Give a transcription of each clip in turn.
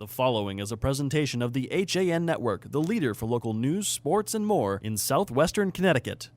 The following is a presentation of the HAN Network, the leader for local news, sports, and more in southwestern Connecticut.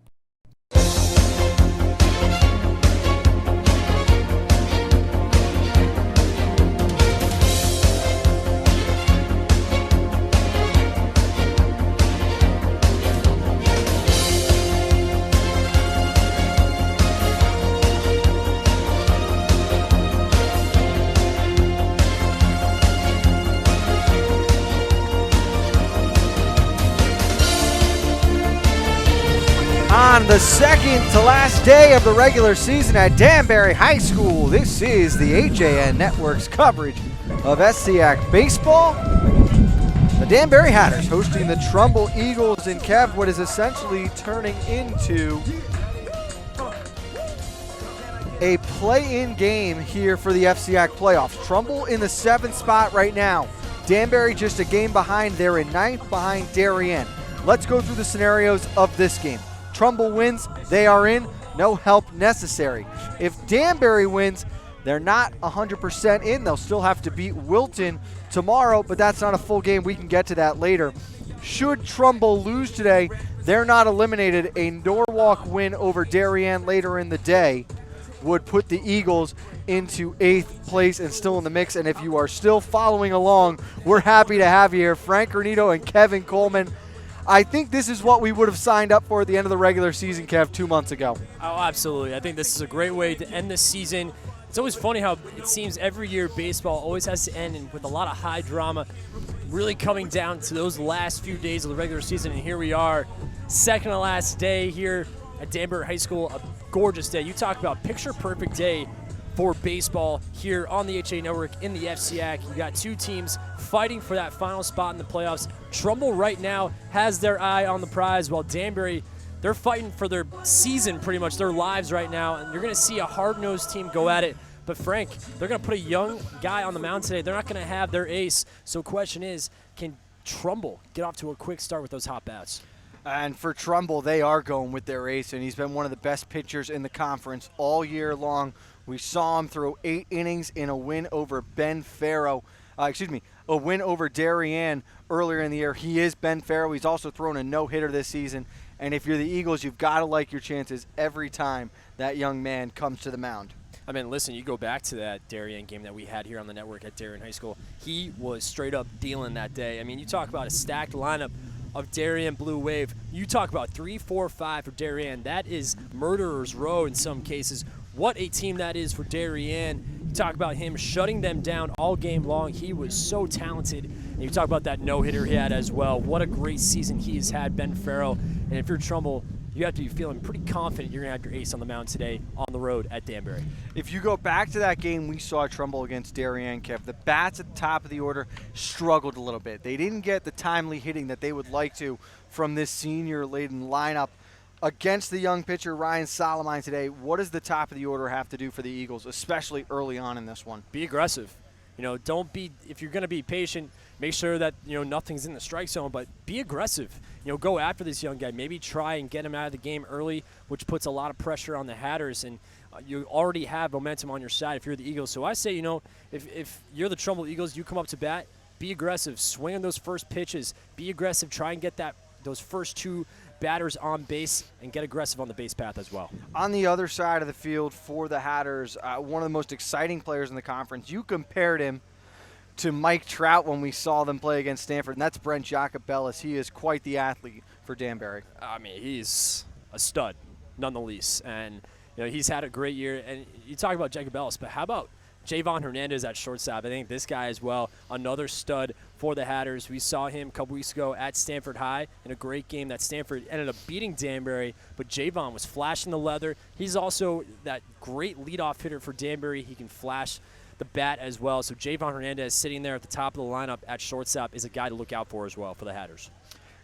On the second to last day of the regular season at Danbury High School, this is the HAN Network's coverage of FCIAC baseball. The Danbury Hatters hosting the Trumbull Eagles in Kev, what is essentially turning into a play-in game here for the FCIAC playoffs. Trumbull in the 7th spot right now. Danbury just a game behind. They're in 9th behind Darien. Let's go through the scenarios of this game. Trumbull wins, they are in, no help necessary. If Danbury wins, they're not 100% in. They'll still have to beat Wilton tomorrow, but that's not a full game. We can get to that later. Should Trumbull lose today, they're not eliminated. A Norwalk win over Darien later in the day would put the Eagles into 8th place and still in the mix. And if you are still following along, we're happy to have you here. Frank Granito and Kevin Coleman. I think this is what we would have signed up for at the end of the regular season, Kev, 2 months ago. Oh, absolutely. I think this is a great way to end the season. It's always funny how it seems every year baseball always has to end with a lot of high drama, really coming down to those last few days of the regular season. And here we are, second to last day here at Danbury High School, a gorgeous day. You talk about picture-perfect day for baseball here on the HA Network in the FCIAC. You got two teams fighting for that final spot in the playoffs. Trumbull right now has their eye on the prize, while Danbury, they're fighting for their season, pretty much their lives right now, and you're going to see a hard-nosed team go at it. But Frank, they're going to put a young guy on the mound today. They're not going to have their ace. So question is, can Trumbull get off to a quick start with those hot bats? And for Trumbull, they are going with their ace, and he's been one of the best pitchers in the conference all year long. We saw him throw 8 innings in a win over a win over Darien earlier in the year. He is Ben Farrow. He's also thrown a no-hitter this season. And if you're the Eagles, you've got to like your chances every time that young man comes to the mound. I mean, listen, you go back to that Darien game that we had here on the network at Darien High School. He was straight up dealing that day. I mean, you talk about a stacked lineup of Darien Blue Wave. You talk about 3, 4, 5 for Darien. That is murderer's row in some cases. What a team that is for Darien. You talk about him shutting them down all game long. He was so talented. And you talk about that no-hitter he had as well. What a great season he has had, Ben Farrow. And if you're Trumbull, you have to be feeling pretty confident you're going to have your ace on the mound today on the road at Danbury. If you go back to that game we saw Trumbull against Darien, Kev, the bats at the top of the order struggled a little bit. They didn't get the timely hitting that they would like to from this senior-laden lineup. Against the young pitcher Ryan Solomon today, what does the top of the order have to do for the Eagles, especially early on in this one? Be aggressive. You know, don't be, if you're going to be patient, make sure that, you know, nothing's in the strike zone, but be aggressive. You know, go after this young guy. Maybe try and get him out of the game early, which puts a lot of pressure on the Hatters, and you already have momentum on your side if you're the Eagles. So I say, you know, if you're the Trumbull Eagles, you come up to bat, be aggressive. Swing on those first pitches. Be aggressive. Try and get those first 2 batters on base and get aggressive on the base path as well. On the other side of the field for the Hatters, one of the most exciting players in the conference, you compared him to Mike Trout when we saw them play against Stanford, and that's Brent Jacobellis. He is quite the athlete for Danbury. I mean, he's a stud, none the least. And, you know, he's had a great year. And you talk about Jacobellis, but how about Javon Hernandez at shortstop? I think this guy as well, another stud for the Hatters. We saw him a couple weeks ago at Stanford High in a great game that Stanford ended up beating Danbury, but Javon was flashing the leather. He's also that great leadoff hitter for Danbury. He can flash the bat as well. So Javon Hernandez sitting there at the top of the lineup at shortstop is a guy to look out for as well for the Hatters.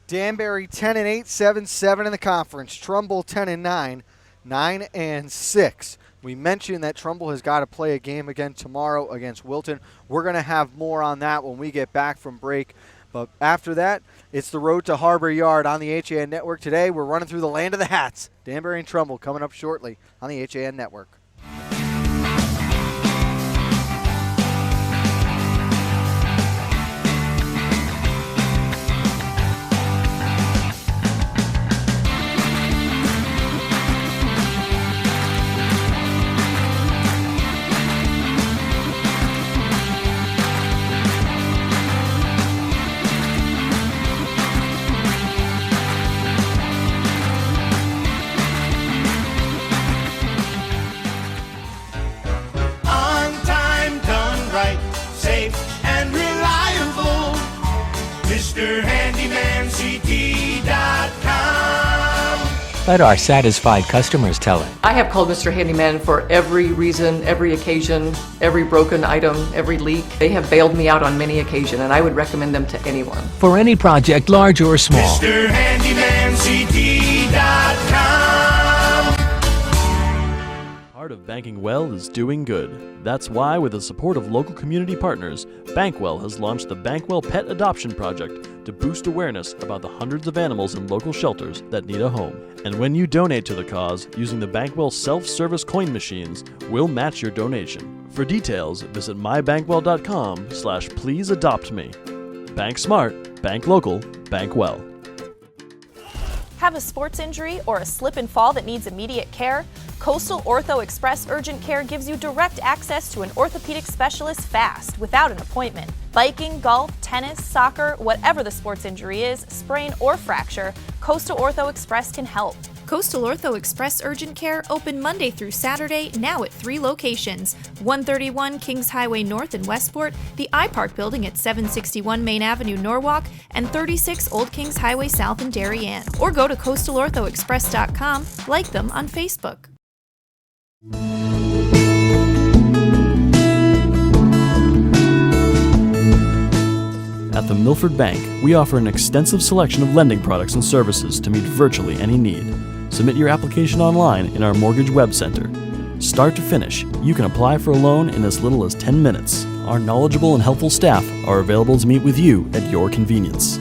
Danbury 10-8, 7-7 in the conference. Trumbull 10-9, 9-6. We mentioned that Trumbull has got to play a game again tomorrow against Wilton. We're going to have more on that when we get back from break. But after that, it's the road to Harbor Yard on the HAN Network. Today, we're running through the land of the Hats. Danbury and Trumbull coming up shortly on the HAN Network. Let our satisfied customers tell it. I have called Mr. Handyman for every reason, every occasion, every broken item, every leak. They have bailed me out on many occasions, and I would recommend them to anyone. For any project, large or small. Part of banking well is doing good. That's why, with the support of local community partners, Bankwell has launched the Bankwell Pet Adoption Project to boost awareness about the hundreds of animals in local shelters that need a home. And when you donate to the cause using the Bankwell self-service coin machines, we'll match your donation. For details, visit mybankwell.com/pleaseadoptme. Bank smart, bank local, bank well. Have a sports injury or a slip and fall that needs immediate care? Coastal Ortho Express Urgent Care gives you direct access to an orthopedic specialist fast, without an appointment. Biking, golf, tennis, soccer, whatever the sports injury is, sprain or fracture, Coastal Ortho Express can help. Coastal Ortho Express Urgent Care open Monday through Saturday, now at 3 locations: 131 Kings Highway North in Westport, the iPark building at 761 Main Avenue, Norwalk, and 36 Old Kings Highway South in Darien. Or go to coastalorthoexpress.com, like them on Facebook. At the Milford Bank, we offer an extensive selection of lending products and services to meet virtually any need. Submit your application online in our Mortgage Web Center. Start to finish, you can apply for a loan in as little as 10 minutes. Our knowledgeable and helpful staff are available to meet with you at your convenience.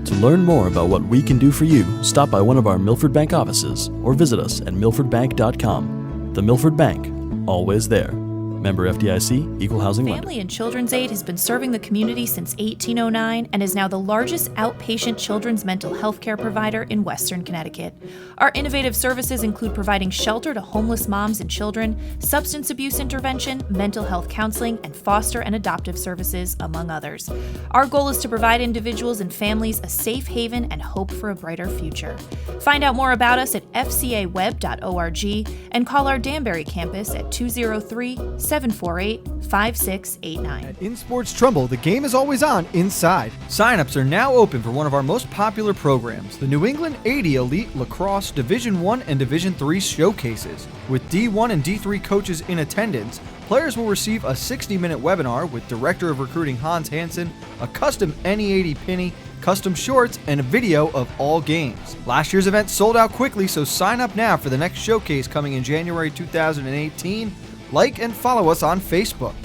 To learn more about what we can do for you, stop by one of our Milford Bank offices or visit us at milfordbank.com. The Milford Bank, always there. Member FDIC, Equal Housing Lender. Family and Children's Aid has been serving the community since 1809 and is now the largest outpatient children's mental health care provider in Western Connecticut. Our innovative services include providing shelter to homeless moms and children, substance abuse intervention, mental health counseling, and foster and adoptive services, among others. Our goal is to provide individuals and families a safe haven and hope for a brighter future. Find out more about us at fcaweb.org and call our Danbury campus at 203-748-5689. At In Sports Trumbull, the game is always on inside. Sign-ups are now open for one of our most popular programs, the New England 80 Elite Lacrosse Division I and Division III showcases. With D1 and D3 coaches in attendance, players will receive a 60-minute webinar with Director of Recruiting Hans Hansen, a custom NE80 penny, custom shorts, and a video of all games. Last year's event sold out quickly, so sign up now for the next showcase coming in January 2018. Like and follow us on Facebook.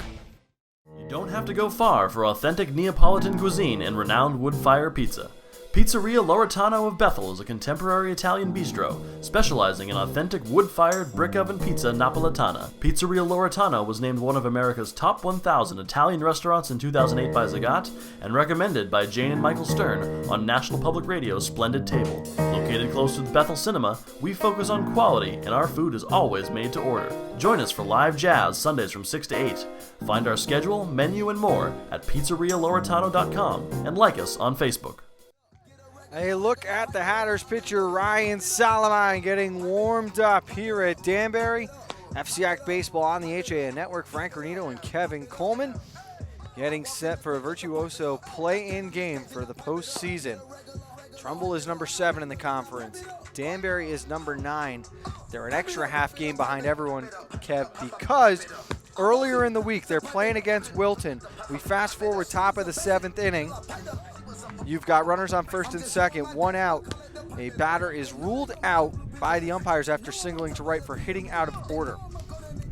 You don't have to go far for authentic Neapolitan cuisine and renowned wood-fire pizza. Pizzeria Loretano of Bethel is a contemporary Italian bistro, specializing in authentic wood-fired brick oven pizza Napolitana. Pizzeria Loretano was named one of America's top 1,000 Italian restaurants in 2008 by Zagat, and recommended by Jane and Michael Stern on National Public Radio's Splendid Table. Located close to the Bethel Cinema, we focus on quality, and our food is always made to order. Join us for live jazz Sundays from 6 to 8. Find our schedule, menu, and more at pizzerialoretano.com, and like us on Facebook. A look at the Hatters pitcher Ryan Salamine getting warmed up here at Danbury. FCIAC Baseball on the HAN Network. Frank Granito and Kevin Coleman getting set for a virtuoso play-in game for the postseason. Trumbull is number 7 in the conference. Danbury is number 9. They're an extra half game behind everyone, Kev, because earlier in the week they're playing against Wilton. We fast forward top of the 7th inning. You've got runners on first and second, 1 out. A batter is ruled out by the umpires after signaling to right for hitting out of order.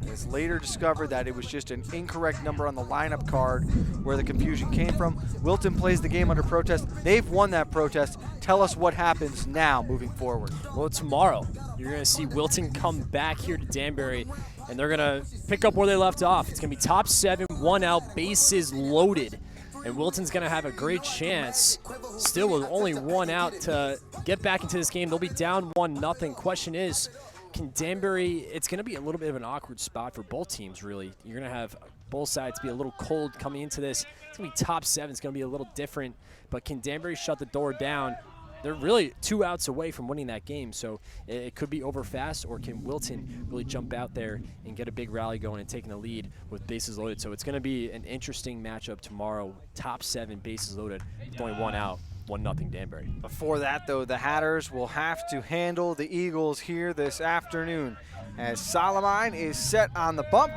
It was later discovered that it was just an incorrect number on the lineup card where the confusion came from. Wilton plays the game under protest. They've won that protest. Tell us what happens now moving forward. Well, tomorrow you're going to see Wilton come back here to Danbury, and they're going to pick up where they left off. It's going to be top 7, 1 out, bases loaded. And Wilton's going to have a great chance, still with only 1 out, to get back into this game. They'll be down 1-0. Question is, can Danbury, it's going to be a little bit of an awkward spot for both teams, really. You're going to have both sides be a little cold coming into this. It's going to be top 7. It's going to be a little different. But can Danbury shut the door down? They're really 2 outs away from winning that game, so it could be over fast, or can Wilton really jump out there and get a big rally going and taking the lead with bases loaded? So it's going to be an interesting matchup tomorrow. Top 7, bases loaded, with only 1 out. 1-0 Danbury. Before that, though, the Hatters will have to handle the Eagles here this afternoon as Salamine is set on the bump.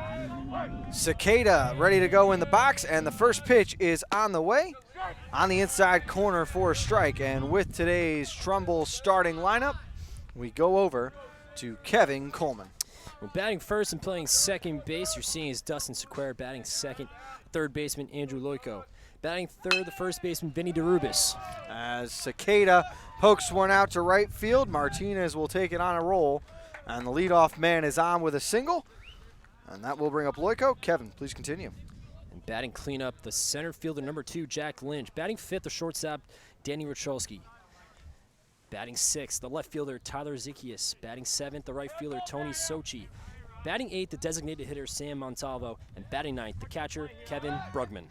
Cicada ready to go in the box, and the first pitch is on the way on the inside corner for a strike. And with today's Trumbull starting lineup, we go over to Kevin Coleman. Well, batting first and playing second base, you're seeing is Dustin Sequeira. Batting second, third baseman Andrew Loico. Batting third, the first baseman Vinny DeRubis. As Cicada pokes one out to right field, Martinez will take it on a roll, and the leadoff man is on with a single, and that will bring up Loico. Kevin, please continue. And batting cleanup, the center fielder number 2, Jack Lynch. Batting fifth, the shortstop Danny Racholski. Batting sixth, the left fielder Tyler Zikias. Batting seventh, the right fielder Tony Sochi. Batting eighth, the designated hitter Sam Montalvo. And batting ninth, the catcher Kevin Brugman.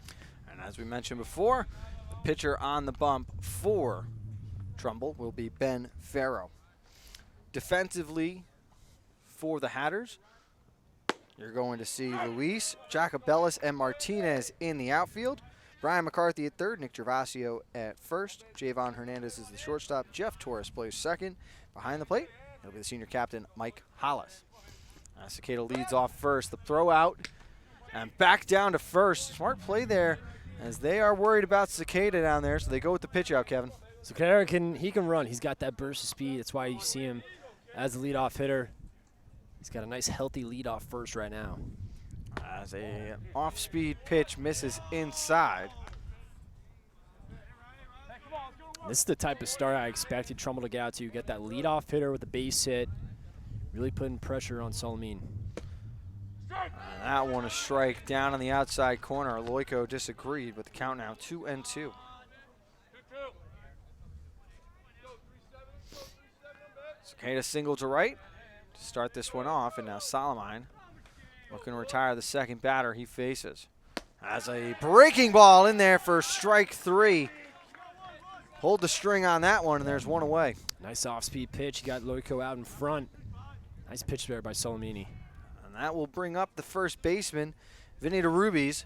And as we mentioned before, the pitcher on the bump for Trumbull will be Ben Farrow. Defensively for the Hatters, you're going to see Luis, Jacobellis, and Martinez in the outfield. Brian McCarthy at third, Nick Gervasio at first. Javon Hernandez is the shortstop. Jeff Torres plays second. Behind the plate, it'll be the senior captain, Mike Hollis. Cicada leads off first. The throw out and back down to first. Smart play there as they are worried about Cicada down there, so they go with the pitch out, Kevin. Cicada can run. He's got that burst of speed. That's why you see him as the leadoff hitter. He's got a nice, healthy leadoff first right now. As a off-speed pitch misses inside. This is the type of start I expected Trumbull to get out to. You get that leadoff hitter with the base hit, really putting pressure on Salamine. That one a strike down on the outside corner. Loico disagreed, but the count now 2-2. Cicada single to right to start this one off, and now Salamine looking to retire the second batter he faces. As a breaking ball in there for strike 3. Hold the string on that one, and there's one away. Nice off-speed pitch. You got Loico out in front. Nice pitch there by Salamini. And that will bring up the first baseman, Vinny DeRubis.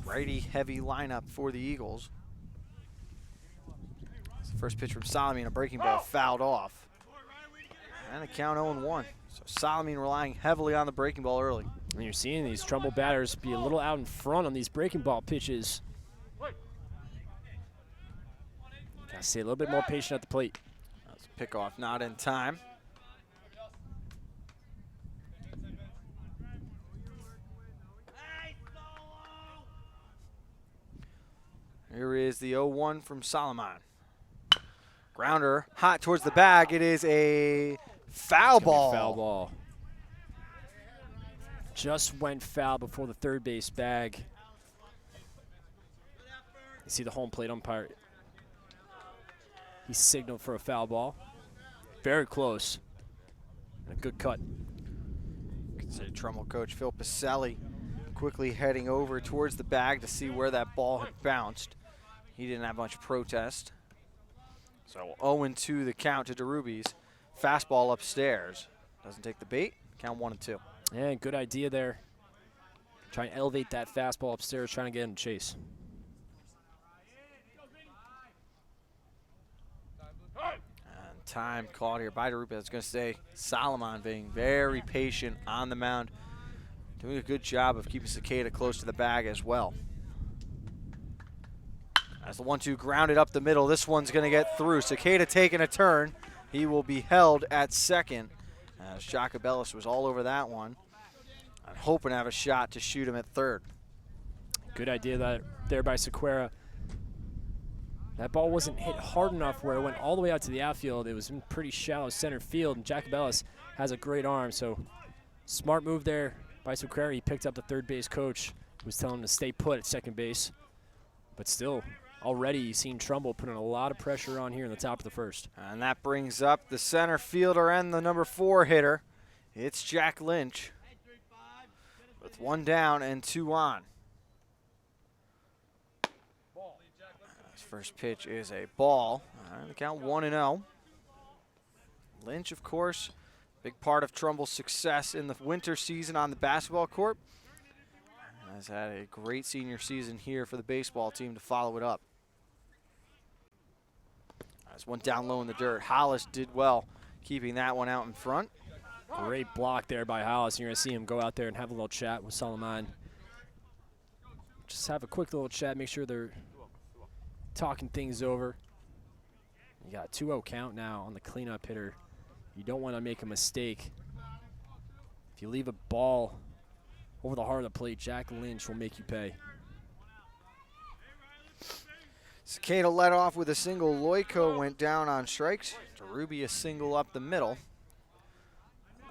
Righty-heavy lineup for the Eagles. First pitch from Salamine, a breaking ball fouled off. And a count 0-1. So Salamine relying heavily on the breaking ball early. And you're seeing these Trumbull batters be a little out in front on these breaking ball pitches. Gotta stay a little bit more patient at the plate. That's a pickoff not in time. Here is the 0-1 from Salamine. Grounder hot towards the bag. It is a foul ball. Foul ball. Just went foul before the third base bag. You see the home plate umpire. He signaled for a foul ball. Very close. And a good cut. You can see Trumbull coach Phil Pacelli quickly heading over towards the bag to see where that ball had bounced. He didn't have much protest. So 0-2 the count to DeRubis. Fastball upstairs. Doesn't take the bait. Count 1-2. Yeah, good idea there. Trying to elevate that fastball upstairs, trying to get him to chase. And time called here by DeRubis. I was going to say Salamine being very patient on the mound. Doing a good job of keeping Cicada close to the bag as well. As the 1-2 grounded up the middle, this one's going to get through. Cicada taking a turn. He will be held at second. As Jacobellis was all over that one. I'm hoping to have a shot to shoot him at third. Good idea there by Sequeira. That ball wasn't hit hard enough where it went all the way out to the outfield. It was in pretty shallow center field, and Jacobellis has a great arm. So smart move there by Sequeira. He picked up the third base coach who was telling him to stay put at second base. But still, already you've seen Trumbull putting a lot of pressure on here in the top of the first. And that brings up the center fielder and the number 4 hitter. It's Jack Lynch with 1 down and 2 on. His first pitch is a ball. And the count 1-0. Lynch, of course, big part of Trumbull's success in the winter season on the basketball court. has had a great senior season here for the baseball team to follow it up. There's one down low in the dirt. Hollis did well keeping that one out in front. Great block there by Hollis. You're going to see him go out there and have a little chat with Solomon. Just have a quick little chat, make sure they're talking things over. You got a 2-0 count now on the cleanup hitter. You don't want to make a mistake. If you leave a ball over the heart of the plate, Jack Lynch will make you pay. Cicada led off with a single. Loico went down on strikes. DeRuby a single up the middle.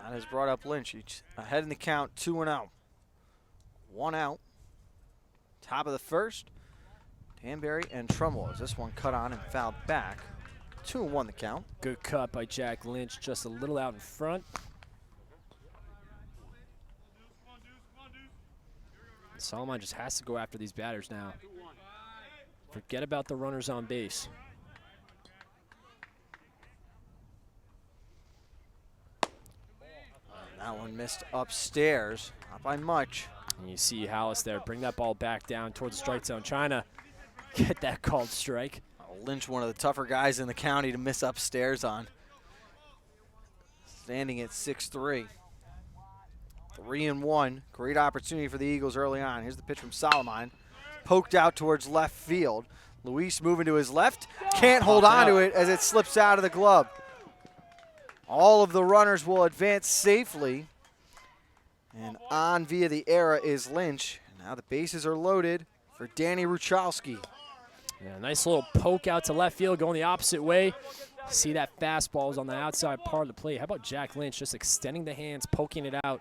That has brought up Lynch. He's ahead in the count, 2-0. 1 out. Top of the first. Danbury and Trumbull as this one cut on and fouled back. 2-1 the count. Good cut by Jack Lynch, just a little out in front. Solomon just has to go after these batters now. Forget about the runners on base. That one missed upstairs, not by much. And you see Hollis there bring that ball back down towards the strike zone, trying to get that called strike. Lynch, one of the tougher guys in the county to miss upstairs on. Standing at 6-3. 3-1. Great opportunity for the Eagles early on. Here's the pitch from Solomon. Poked out towards left field. Luis moving to his left. Can't hold on to it as it slips out of the glove. All of the runners will advance safely. And on via the error is Lynch. Now the bases are loaded for Danny Ruchalski. Yeah, nice little poke out to left field, going the opposite way. See that fastball is on the outside part of the plate. How about Jack Lynch just extending the hands, poking it out.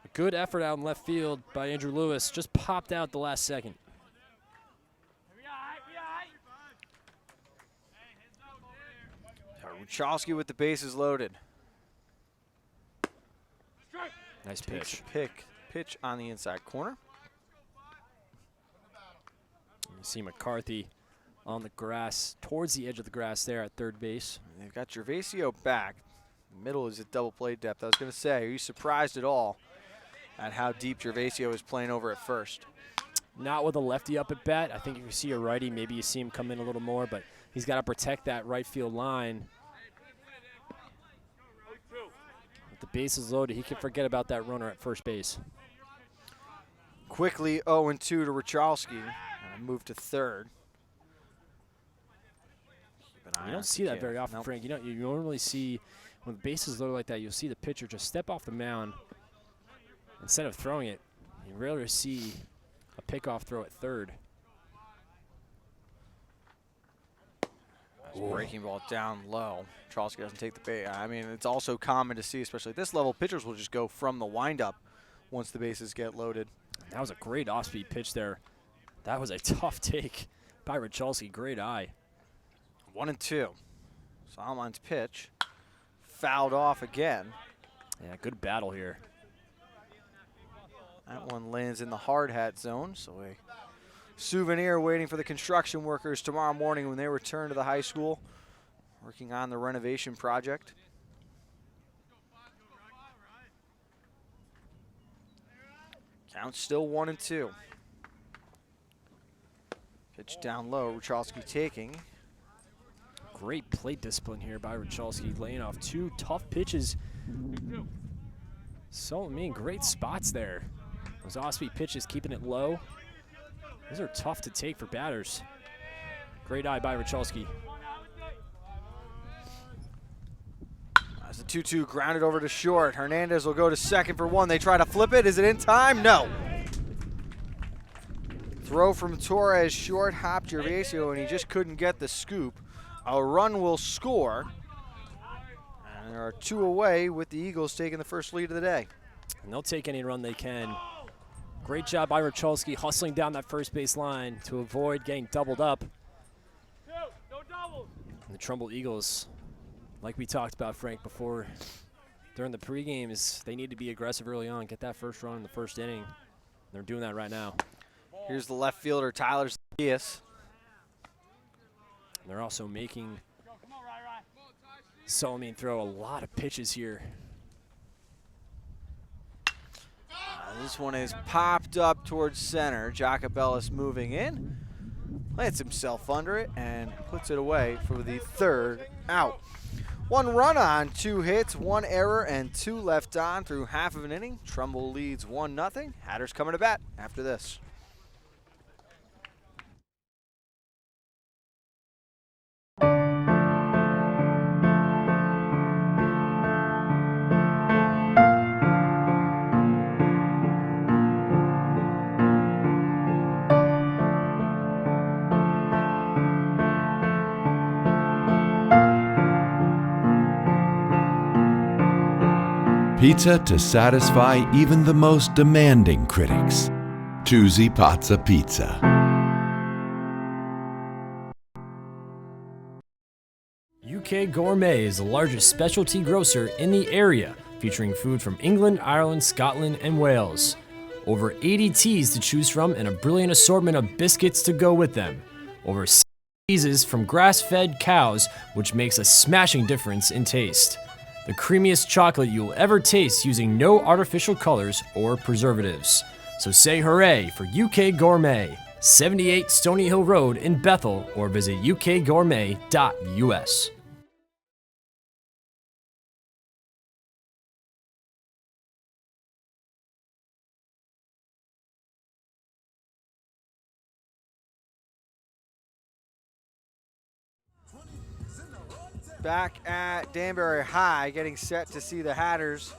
A good effort out in left field by Andrew Lewis. Just popped out the last second. Ruchalski with the bases loaded. Nice Takes pitch. a pitch on the inside corner. You see McCarthy on the grass, towards the edge of the grass there at third base. They've got Gervasio back. The middle is at double play depth. I was going to say, are you surprised at all at how deep Gervasio is playing over at first? Not with a lefty up at bat. I think if you see a righty, maybe you see him come in a little more, but he's got to protect that right field line. With the bases loaded, he can forget about that runner at first base. Quickly 0-2 to Ruchalski. Move to third. You don't see that very often, Frank. You normally see when the base is loaded like that, you'll see the pitcher just step off the mound. Instead of throwing it, you rarely see a pickoff throw at third. Breaking ball down low. Ruchalski doesn't take the bait. I mean, it's also common to see, especially at this level, pitchers will just go from the windup once the bases get loaded. That was a great off-speed pitch there. That was a tough take by Ruchalski. Great eye. 1-2. Solomon's pitch fouled off again. Yeah, good battle here. That one lands in the hard hat zone, so a souvenir waiting for the construction workers tomorrow morning when they return to the high school, working on the renovation project. Count still 1-2. Pitch down low, Ruchalski taking. Great plate discipline here by Ruchalski, laying off two tough pitches. So, I mean, great spots there. Those off-speed pitches, keeping it low. Those are tough to take for batters. Great eye by Ruchalski. As the 2-2 grounded over to short. Hernandez will go to second for one. They try to flip it. Is it in time? No. Throw from Torres, short hop Gervasio, and he just couldn't get the scoop. A run will score. And there are two away with the Eagles taking the first lead of the day. And they'll take any run they can. Great job by Ruchalski hustling down that first base line to avoid getting doubled up. And the Trumbull Eagles, like we talked about, Frank, before during the pregame, is they need to be aggressive early on, get that first run in the first inning. They're doing that right now. Here's the left fielder, Tyler Zacchaeus. They're also making Solomon throw a lot of pitches here. This This one is popped up towards center. Jacobellis moving in, plants himself under it, and puts it away for the third out. 1 run on, 2 hits, 1 error, and 2 left on through half of an inning. Trumbull leads 1-0. Hatters coming to bat after this. Pizza to satisfy even the most demanding critics. Choosy Pazza Pizza. UK Gourmet is the largest specialty grocer in the area, featuring food from England, Ireland, Scotland, and Wales. Over 80 teas to choose from and a brilliant assortment of biscuits to go with them. Over 6 cheeses from grass-fed cows, which makes a smashing difference in taste. The creamiest chocolate you'll ever taste using no artificial colors or preservatives. So say hooray for UK Gourmet, 78 Stony Hill Road in Bethel, or visit ukgourmet.us. Back at Danbury High, getting set to see the Hatters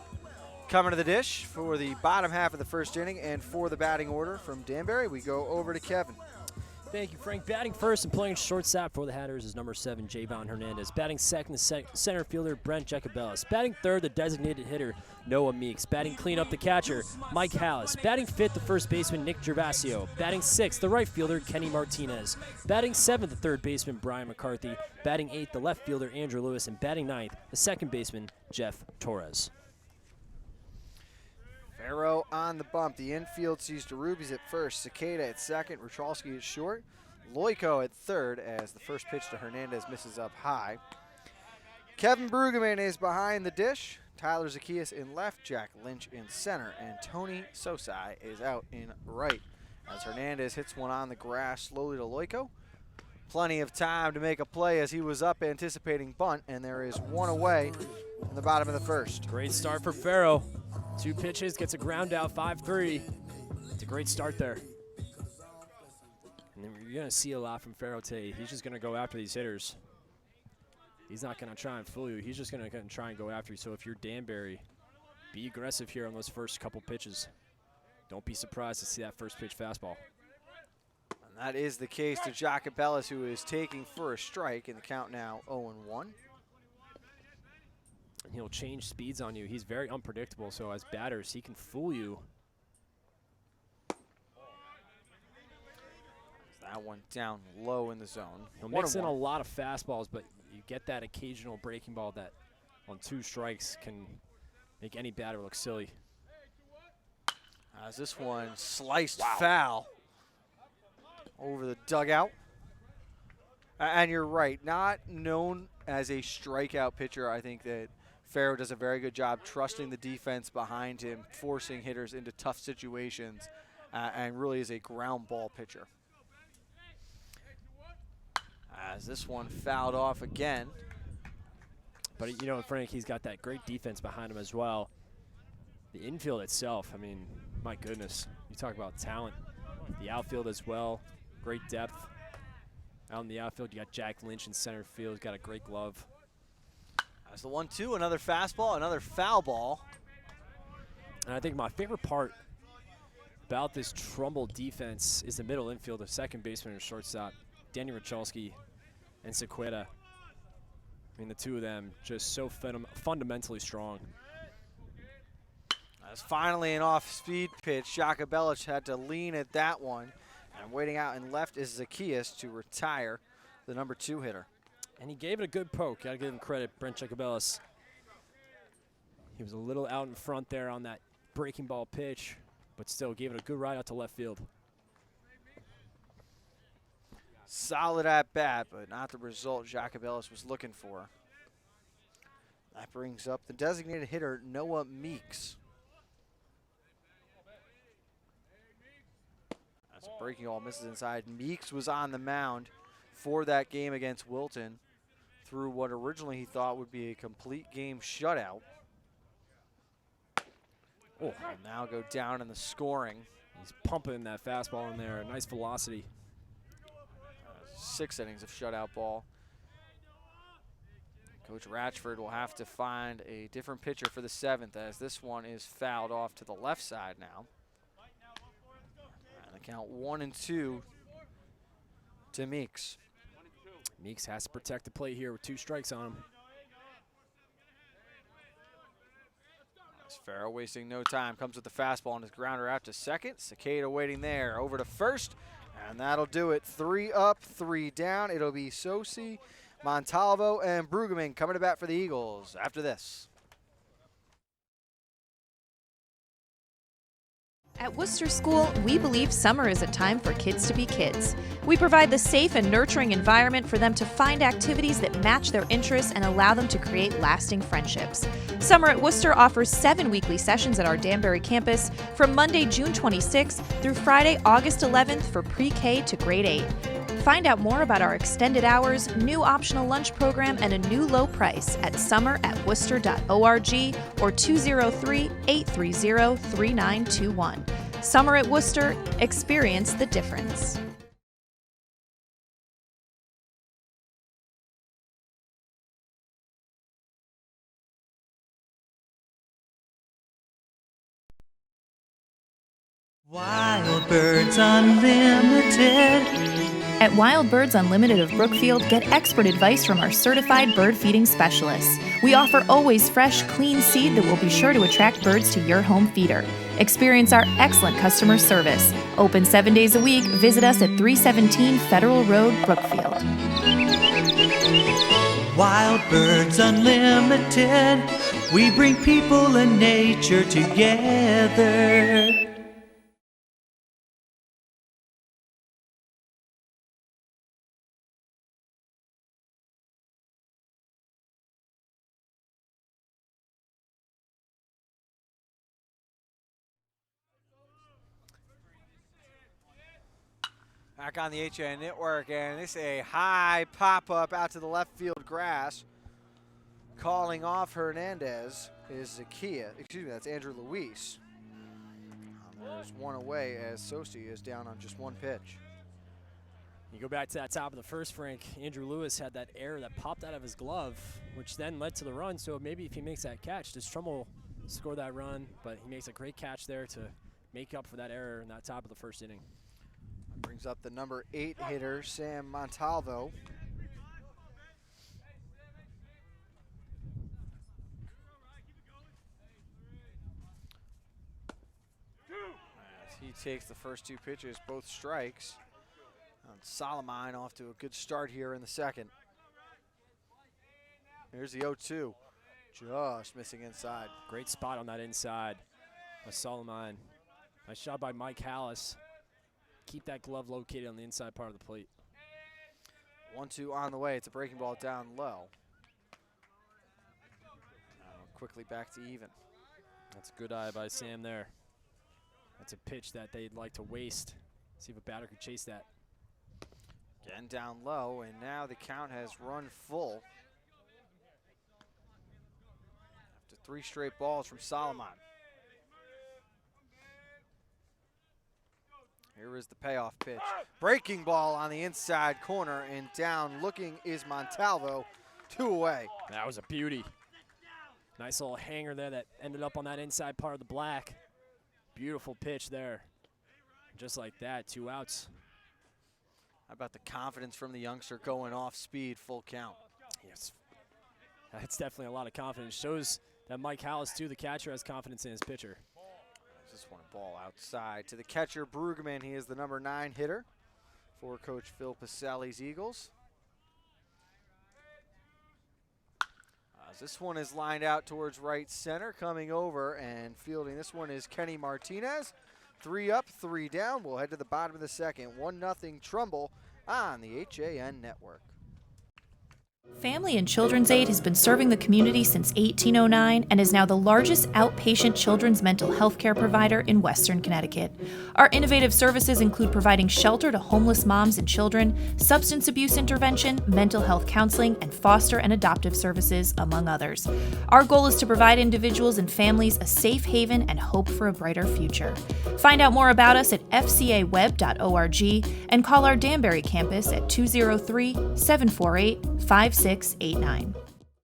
coming to the dish for the bottom half of the first inning. And for the batting order from Danbury, we go over to Kevin. Thank you, Frank. Batting first and playing shortstop for the Hatters is number 7, Javon Hernandez. Batting second, the center fielder, Brent Jacobellis. Batting third, the designated hitter, Noah Meeks. Batting cleanup, the catcher, Mike Hallis. Batting fifth, the first baseman, Nick Gervasio. Batting sixth, the right fielder, Kenny Martinez. Batting seventh, the third baseman, Brian McCarthy. Batting eighth, the left fielder, Andrew Lewis. And batting ninth, the second baseman, Jeff Torres. Farrow on the bump. The infield sees DeRuby's at first, Cicada at second, Ruchalski at short, Loico at third as the first pitch to Hernandez misses up high. Kevin Brueggemann is behind the dish, Tyler Zacchaeus in left, Jack Lynch in center, and Tony Sosai is out in right as Hernandez hits one on the grass slowly to Loico. Plenty of time to make a play as he was up anticipating bunt, and there is one away in the bottom of the first. Great start for Farrow. 2 pitches, gets a ground out, 5-3. It's a great start there. And then you're going to see a lot from Farrow today. He's just going to go after these hitters. He's not going to try and fool you. He's just going to try and go after you. So if you're Danbury, be aggressive here on those first couple pitches. Don't be surprised to see that first pitch fastball. And that is the case to Jacobellis, who is taking for a strike in the count now 0-1. And he'll change speeds on you. He's very unpredictable, so as batters, he can fool you. That one down low in the zone. He'll mix in a lot of fastballs, but you get that occasional breaking ball that on 2 strikes can make any batter look silly. As this one sliced foul over the dugout. And you're right, not known as a strikeout pitcher. I think that Farrow does a very good job trusting the defense behind him, forcing hitters into tough situations, and really is a ground ball pitcher. As this one fouled off again. But, you know, Frank, he's got that great defense behind him as well. The infield itself, I mean, my goodness. You talk about talent. The outfield as well, great depth. Out in the outfield, you got Jack Lynch in center field. He's got a great glove. That's the 1-2, another fastball, another foul ball. And I think my favorite part about this Trumbull defense is the middle infield, the second baseman and shortstop, Danny Ruchalski and Sequeda. I mean, the two of them just so fundamentally strong. That's finally an off-speed pitch. Jacobellis had to lean at that one. And waiting out in left is Zacchaeus to retire the number 2 hitter. And he gave it a good poke. Got to give him credit, Brent Jacobellis. He was a little out in front there on that breaking ball pitch, but still gave it a good ride out to left field. Solid at bat, but not the result Jacobellis was looking for. That brings up the designated hitter, Noah Meeks. As a breaking ball misses inside. Meeks was on the mound for that game against Wilton through what originally he thought would be a complete game shutout. Oh, and now go down in the scoring. He's pumping that fastball in there. Nice velocity. 6 innings of shutout ball. Coach Ratchford will have to find a different pitcher for the 7th, as this one is fouled off to the left side now. And the count 1-2 to Meeks. Meeks has to protect the plate here with 2 strikes on him. Farrell wasting no time, comes with the fastball and his grounder out to second. Cicada waiting there, over to first, and that'll do it. 3 up, 3 down. It'll be Sosi, Montalvo, and Brueggemann coming to bat for the Eagles after this. At Worcester School, we believe summer is a time for kids to be kids. We provide the safe and nurturing environment for them to find activities that match their interests and allow them to create lasting friendships. Summer at Worcester offers 7 weekly sessions at our Danbury campus from Monday, June 26th through Friday, August 11th for pre-K to grade 8. Find out more about our extended hours, new optional lunch program, and a new low price at summer@worcester.org or 203-830-3921. Summer at Worcester, experience the difference. Wild Birds Unlimited. At Wild Birds Unlimited of Brookfield, get expert advice from our certified bird feeding specialists. We offer always fresh, clean seed that will be sure to attract birds to your home feeder. Experience our excellent customer service. Open 7 days a week. Visit us at 317 Federal Road, Brookfield. Wild Birds Unlimited. We bring people and nature together. Back on the HAN network, and this is a high pop-up out to the left field grass. Calling off Hernandez is Zakia. Excuse me, that's Andrew Luis. There's one away as Sosi is down on just 1 pitch. You go back to that top of the first, Frank. Andrew Lewis had that error that popped out of his glove, which then led to the run. So maybe if he makes that catch, does Trumbull score that run? But he makes a great catch there to make up for that error in that top of the first inning. Brings up the number 8 hitter, Sam Montalvo. As he takes the first 2 pitches, both strikes. And Solomon off to a good start here in the second. Here's the 0-2. Just missing inside. Great spot on that inside by Solomon. Nice shot by Mike Hallis. Keep that glove located on the inside part of the plate. 1-2 on the way. It's a breaking ball down low. Quickly back to even. That's a good eye by Sam there. That's a pitch that they'd like to waste. See if a batter could chase that. Again down low, and now the count has run full. After 3 straight balls from Solomon. Here is the payoff pitch. Breaking ball on the inside corner, and down looking is Montalvo. 2 away. That was a beauty. Nice little hanger there that ended up on that inside part of the black. Beautiful pitch there. Just like that, 2 outs. How about the confidence from the youngster going off speed, full count? Yes. That's definitely a lot of confidence. Shows that Mike Hallis, too, the catcher, has confidence in his pitcher. Just want a ball outside to the catcher, Brueggemann. He is the number 9 hitter for Coach Phil Pacelli's Eagles. As this one is lined out towards right center, coming over and fielding. This one is Kenny Martinez. 3 up, 3 down. We'll head to the bottom of the second. 1-0 Trumbull on the HAN network. Family and Children's Aid has been serving the community since 1809 and is now the largest outpatient children's mental health care provider in Western Connecticut. Our innovative services include providing shelter to homeless moms and children, substance abuse intervention, mental health counseling, and foster and adoptive services, among others. Our goal is to provide individuals and families a safe haven and hope for a brighter future. Find out more about us at fcaweb.org and call our Danbury campus at 203-748-5689.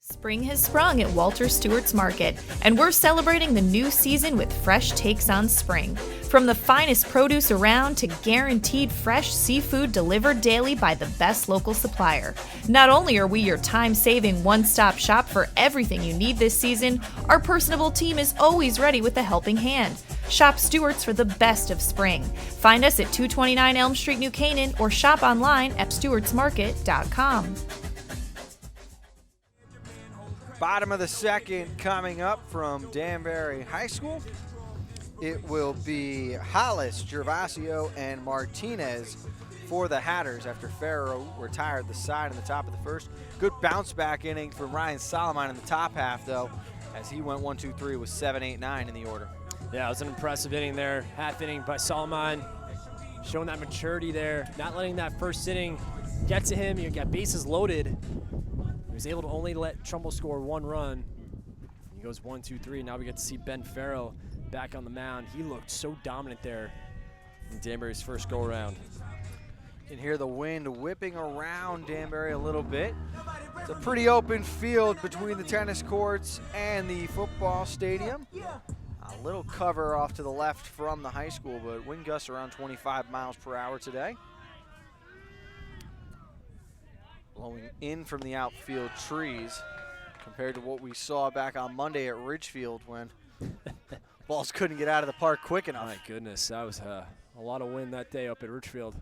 Spring has sprung at Walter Stewart's Market, and we're celebrating the new season with fresh takes on spring. From the finest produce around to guaranteed fresh seafood delivered daily by the best local supplier. Not only are we your time-saving one-stop shop for everything you need this season, our personable team is always ready with a helping hand. Shop Stewart's for the best of spring. Find us at 229 Elm Street, New Canaan, or shop online at stewartsmarket.com. Bottom of the second coming up from Danbury High School. It will be Hollis, Gervasio, and Martinez for the Hatters after Farrow retired the side in the top of the first. Good bounce back inning from Ryan Solomon in the top half, though, as he went 1-2-3 with 7, 8, 9 in the order. Yeah, it was an impressive inning there. Half inning by Solomon, showing that maturity there, not letting that first inning get to him. You got bases loaded. He was able to only let Trumbull score 1 run. He goes 1-2-3. Now we get to see Ben Farrow back on the mound. He looked so dominant there in Danbury's first go-around. You can hear the wind whipping around Danbury a little bit. It's a pretty open field between the tennis courts and the football stadium. A little cover off to the left from the high school, but wind gusts around 25 miles per hour today. Blowing in from the outfield trees compared to what we saw back on Monday at Ridgefield when balls couldn't get out of the park quick enough. My goodness, that was a lot of wind that day up at Ridgefield.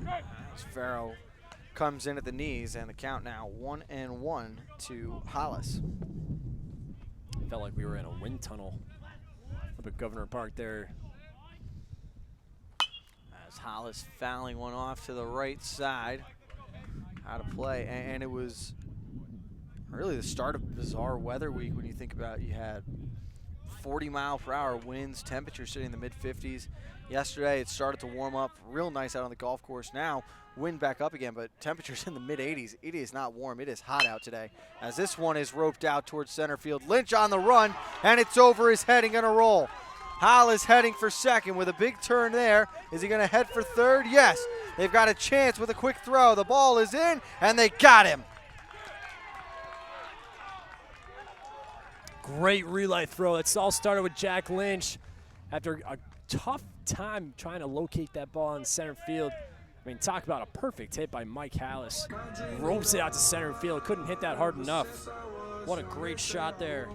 As Farrow comes in at the knees, and the count now 1-1 to Hollis. Felt like we were in a wind tunnel up at Governor Park there. As Hollis fouling one off to the right side. Out of play, and it was really the start of bizarre weather week when you think about it. You had 40-mile-per-hour winds, temperatures sitting in the mid-50s. Yesterday it started to warm up real nice out on the golf course. Now wind back up again, but temperatures in the mid-80s. It is not warm. It is hot out today. As this one is roped out towards center field. Lynch on the run, and it's over his head and going to roll. Hollis heading for second with a big turn there. Is he going to head for third? Yes. They've got a chance with a quick throw. The ball is in, and they got him. Great relay throw. It's all started with Jack Lynch after a tough time trying to locate that ball in center field. I mean, talk about a perfect hit by Mike Hollis. Ropes it out to center field. Couldn't hit that hard enough. What a great shot there.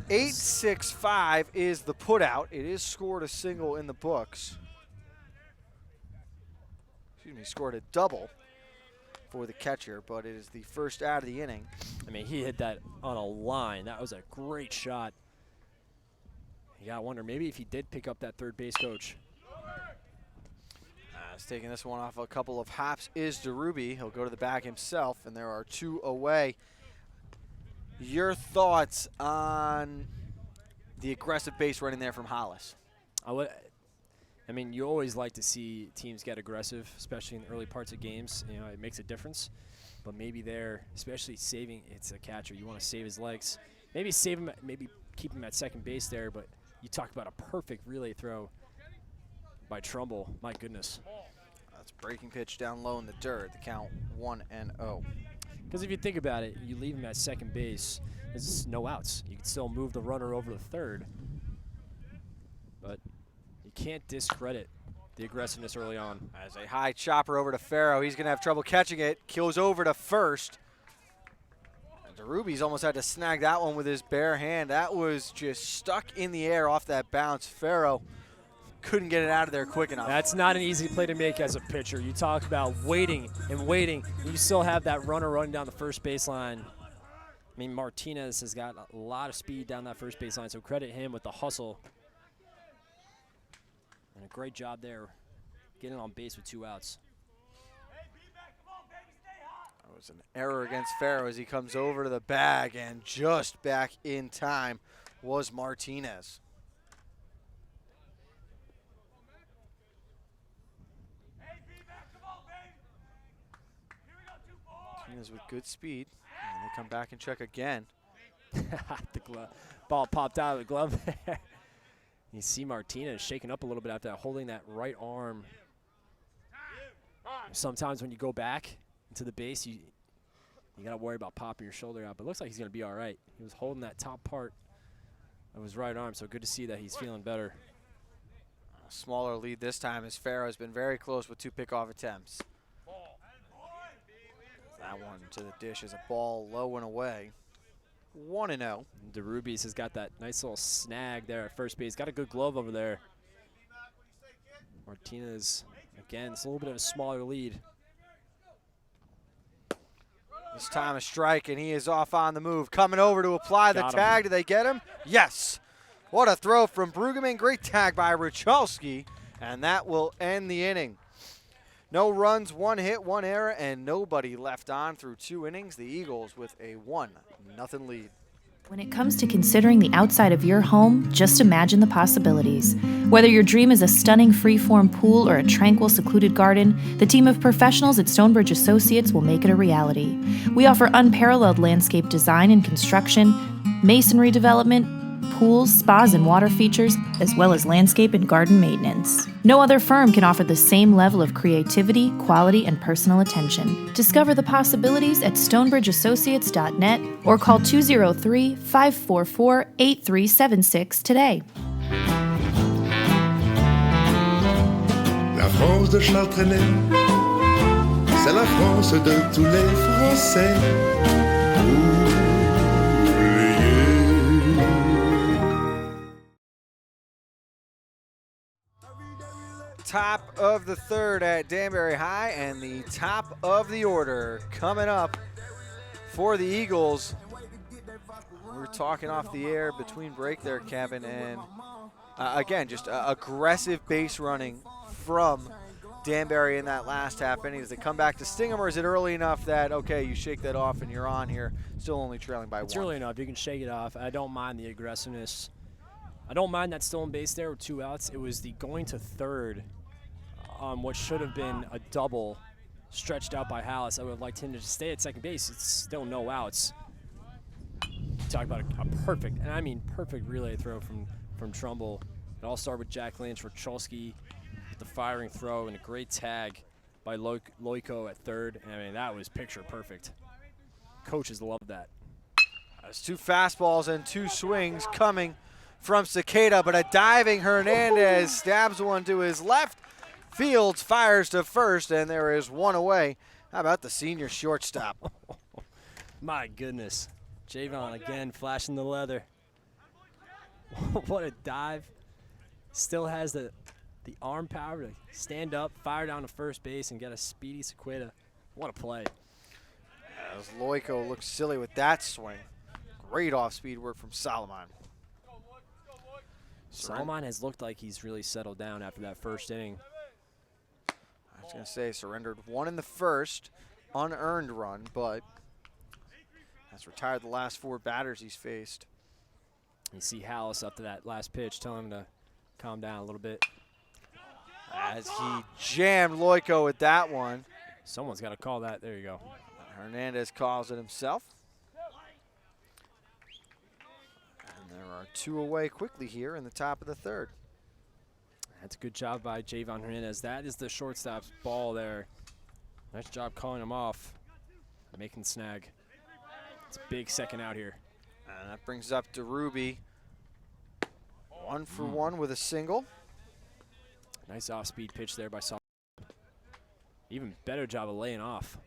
8-6-5 is the putout. It is scored a single in the books. Excuse me, scored a double for the catcher, but it is the first out of the inning. I mean, he hit that on a line. That was a great shot. You gotta wonder, maybe if he did pick up that third base coach. He's taking this one off a couple of hops is DeRuby. He'll go to the bag himself, and there are 2 away. Your thoughts on the aggressive base running there from Hollis? I mean, you always like to see teams get aggressive, especially in the early parts of games. You know, it makes a difference. But maybe there, especially saving, it's a catcher. You want to save his legs. Maybe save him, maybe keep him at second base there. But you talk about a perfect relay throw by Trumbull. My goodness. That's breaking pitch down low in the dirt. The count 1-0. Because if you think about it, you leave him at second base, there's no outs. You can still move the runner over to third. But you can't discredit the aggressiveness early on. As a high chopper over to Farrow. He's going to have trouble catching it. Kills over to first. And DeRuby's almost had to snag that one with his bare hand. That was just stuck in the air off that bounce. Farrow couldn't get it out of there quick enough. That's not an easy play to make as a pitcher. You talk about waiting and waiting. You still have that runner running down the first baseline. I mean, Martinez has got a lot of speed down that first baseline, so credit him with the hustle. And a great job there getting on base with 2 outs. was an error against Farrow as he comes over to the bag, and just back in time was Martinez. Martinez with good speed, and they come back and check again. The glove. Ball popped out of the glove there. You see Martinez shaking up a little bit after that, holding that right arm. Sometimes when you go back into the base, you got to worry about popping your shoulder out, but it looks like he's going to be all right. He was holding that top part of his right arm, so good to see that he's feeling better. A smaller lead this time as Farrow has been very close with 2 pickoff attempts. That one to the dish is a ball low and away. 1-0. DeRubies has got that nice little snag there at first base. Got a good glove over there. Martinez, again, it's a little bit of a smaller lead. This time a strike, and he is off on the move. Coming over to apply the tag. Do they get him? Yes. What a throw from Brueggemann. Great tag by Ruchalski, and that will end the inning. No runs, 1 hit, 1 error, and nobody left on through 2 innings. The Eagles with a 1-0 lead. When it comes to considering the outside of your home, just imagine the possibilities. Whether your dream is a stunning freeform pool or a tranquil, secluded garden, the team of professionals at Stonebridge Associates will make it a reality. We offer unparalleled landscape design and construction, masonry development, pools, spas, and water features, as well as landscape and garden maintenance. No other firm can offer the same level of creativity, quality, and personal attention. Discover the possibilities at stonebridgeassociates.net or call 203-544-8376 today. La France de Charles Trenet, c'est la France de tous les Français. Top of the third at Danbury High, and the top of the order coming up for the Eagles. We were talking off the air between break there, Kevin, and again, just aggressive base running from Danbury in that last half inning. Does it come back to sting them, or is it early enough that, okay, you shake that off and you're on here, still only trailing by 1? It's early enough. You can shake it off. I don't mind the aggressiveness. I don't mind that stolen base there with 2 outs. It was the going to third on what should have been a double stretched out by Hallis. I would have liked him to just stay at second base. It's still no outs. Talk about a perfect, and I mean perfect relay throw from Trumbull. It all started with Jack Lynch, Ruchalski with the firing throw, and a great tag by Loiko at third. I mean, that was picture perfect. Coaches love that. There's 2 fastballs and 2 swings coming from Cicada, but a diving Hernandez stabs one to his left. Fields fires to first, and there is 1 away. How about the senior shortstop? My goodness. Javon again flashing the leather. What a dive. Still has the arm power to stand up, fire down to first base, and get a speedy Cicada. What a play. As Loiko looks silly with that swing. Great off-speed work from Solomon. Solomon has looked like he's really settled down after that first inning. I was going to say surrendered 1 in the first, unearned run, but has retired the last 4 batters he's faced. You see Hallis up to that last pitch, telling him to calm down a little bit. As he jammed Loiko with that one. Someone's got to call that. There you go. Hernandez calls it himself. And there are 2 away quickly here in the top of the third. That's a good job by Javon Hernandez. That is the shortstop's ball there. Nice job calling him off, making the snag. It's a big second out here. And that brings up DeRuby. 1 for 1 with a single. Nice off-speed pitch there by Solomon. Even better job of laying off.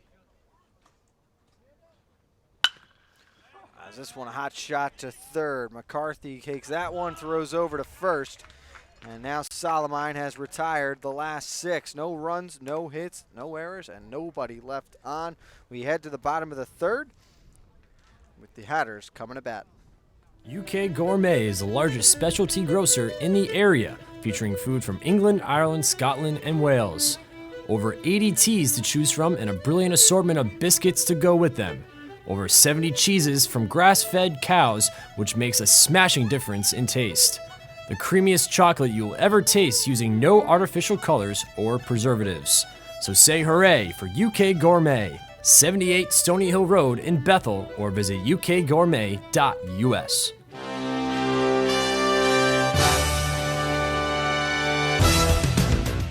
As this one a hot shot to third. McCarthy takes that one, throws over to first. And now Solomon has retired the last 6. No runs, no hits, no errors, and nobody left on. We head to the bottom of the third with the Hatters coming to bat. UK Gourmet is the largest specialty grocer in the area, featuring food from England, Ireland, Scotland, and Wales. over 80 teas to choose from, and a brilliant assortment of biscuits to go with them. Over 70 cheeses from grass-fed cows, which makes a smashing difference in taste. The creamiest chocolate you'll ever taste using no artificial colors or preservatives. So say hooray for UK Gourmet, 78 Stony Hill Road in Bethel, or visit ukgourmet.us.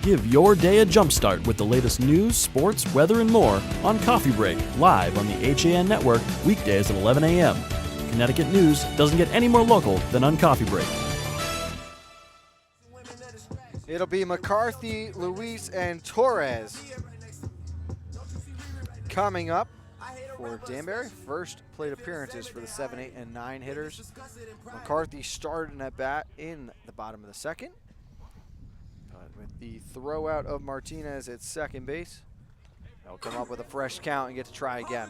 Give your day a jumpstart with the latest news, sports, weather, and more on Coffee Break, live on the HAN Network, weekdays at 11 a.m. Connecticut news doesn't get any more local than on Coffee Break. It'll be McCarthy, Luis, and Torres coming up for Danbury. First plate appearances for the 7, 8, and 9 hitters. McCarthy starting at bat in the bottom of the second. With the throw out of Martinez at second base, they'll come up with a fresh count and get to try again.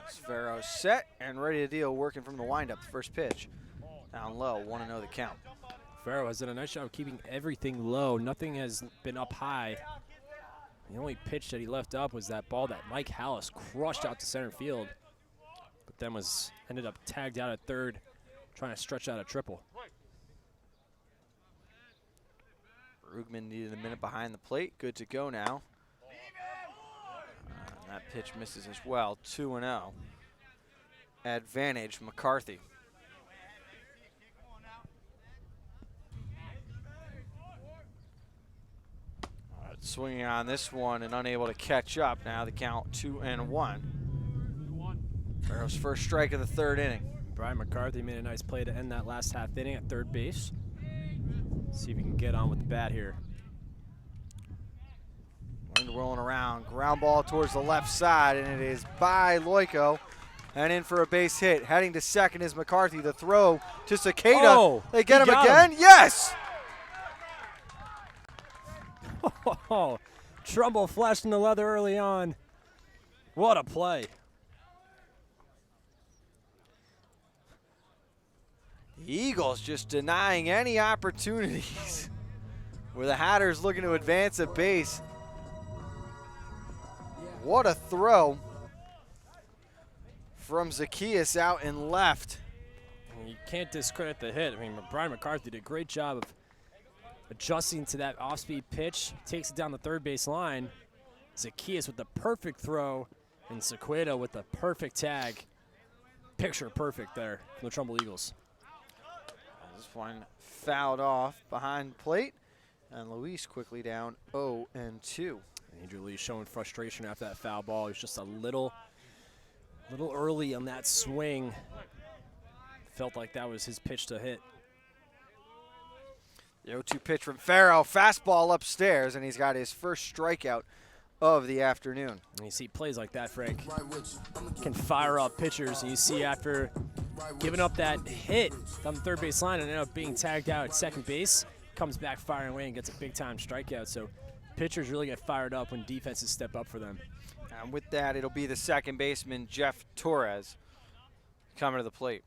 Sparrow set and ready to deal, working from the windup. The first pitch down low, 1-0 the count. Farrow has done a nice job of keeping everything low. Nothing has been up high. The only pitch that he left up was that ball that Mike Hallis crushed out to center field, but then ended up tagged out at third, trying to stretch out a triple. Brugman needed a minute behind the plate. Good to go now. That pitch misses as well. 2-0. Advantage McCarthy. Swinging on this one and unable to catch up. Now the count 2-1. Farrow's first strike of the third inning. Brian McCarthy made a nice play to end that last half inning at third base. See if he can get on with the bat here. Wind rolling around. Ground ball towards the left side, and it is by Loico. And in for a base hit. Heading to second is McCarthy. The throw to Cicada. Oh, they get him got again? Yes! Oh, Trumbull flashing the leather early on. What a play. The Eagles just denying any opportunities where the Hatters looking to advance a base. What a throw from Zacchaeus out and left. You can't discredit the hit. I mean, Brian McCarthy did a great job of adjusting to that off-speed pitch, takes it down the third base line. Zacchaeus with the perfect throw, and Sequedo with the perfect tag. Picture perfect there from the Trumbull Eagles. This one fouled off behind plate, and Luis quickly down 0-2. Andrew Lee showing frustration after that foul ball. He was just a little early on that swing. Felt like that was his pitch to hit. The 0-2 pitch from Farrow, fastball upstairs, and he's got his first strikeout of the afternoon. And you see plays like that, Frank, can fire up pitchers. And you see after giving up that hit on the third base line and ended up being tagged out at second base, comes back firing away and gets a big-time strikeout. So pitchers really get fired up when defenses step up for them. And with that, it'll be the second baseman, Jeff Torres, coming to the plate.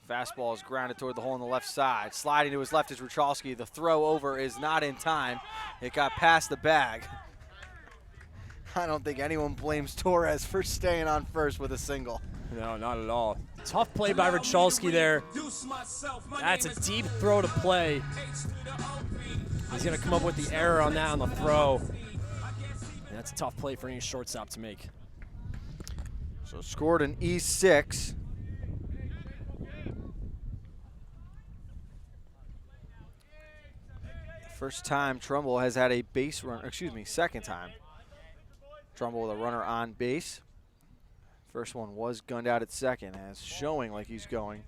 Fastball is grounded toward the hole on the left side. Sliding to his left is Ruchalski. The throw over is not in time. It got past the bag. I don't think anyone blames Torres for staying on first with a single. No, not at all. Tough play by Ruchalski there. That's a deep throw to play. He's going to come up with the error on that on the throw. And that's a tough play for any shortstop to make. So scored an E6. First time Trumbull has had a base run, second time. Trumbull with a runner on base. First one was gunned out at second, as showing like he's going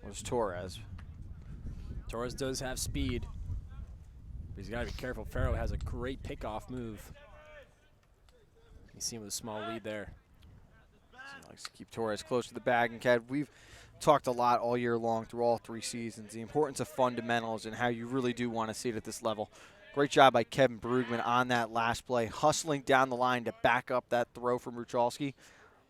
was Torres. Torres does have speed, but he's got to be careful. Farrow has a great pickoff move. You see him with a small lead there. He likes to keep Torres close to the bag. And Kev, we've talked a lot all year long through all 3 seasons, the importance of fundamentals and how you really do want to see it at this level. Great job by Kevin Brugman on that last play, hustling down the line to back up that throw from Ruchalski.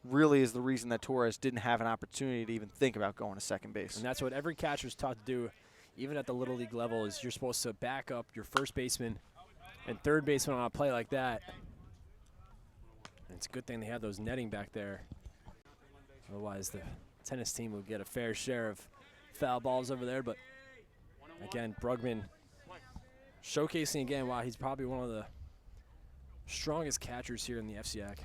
really is the reason that Torres didn't have an opportunity to even think about going to second base. And that's what every catcher is taught to do, even at the Little League level, is you're supposed to back up your first baseman and third baseman on a play like that. And it's a good thing they have those netting back there. Otherwise, the tennis team would get a fair share of foul balls over there. But, again, Brugman showcasing again why he's probably one of the strongest catchers here in the FCIAC.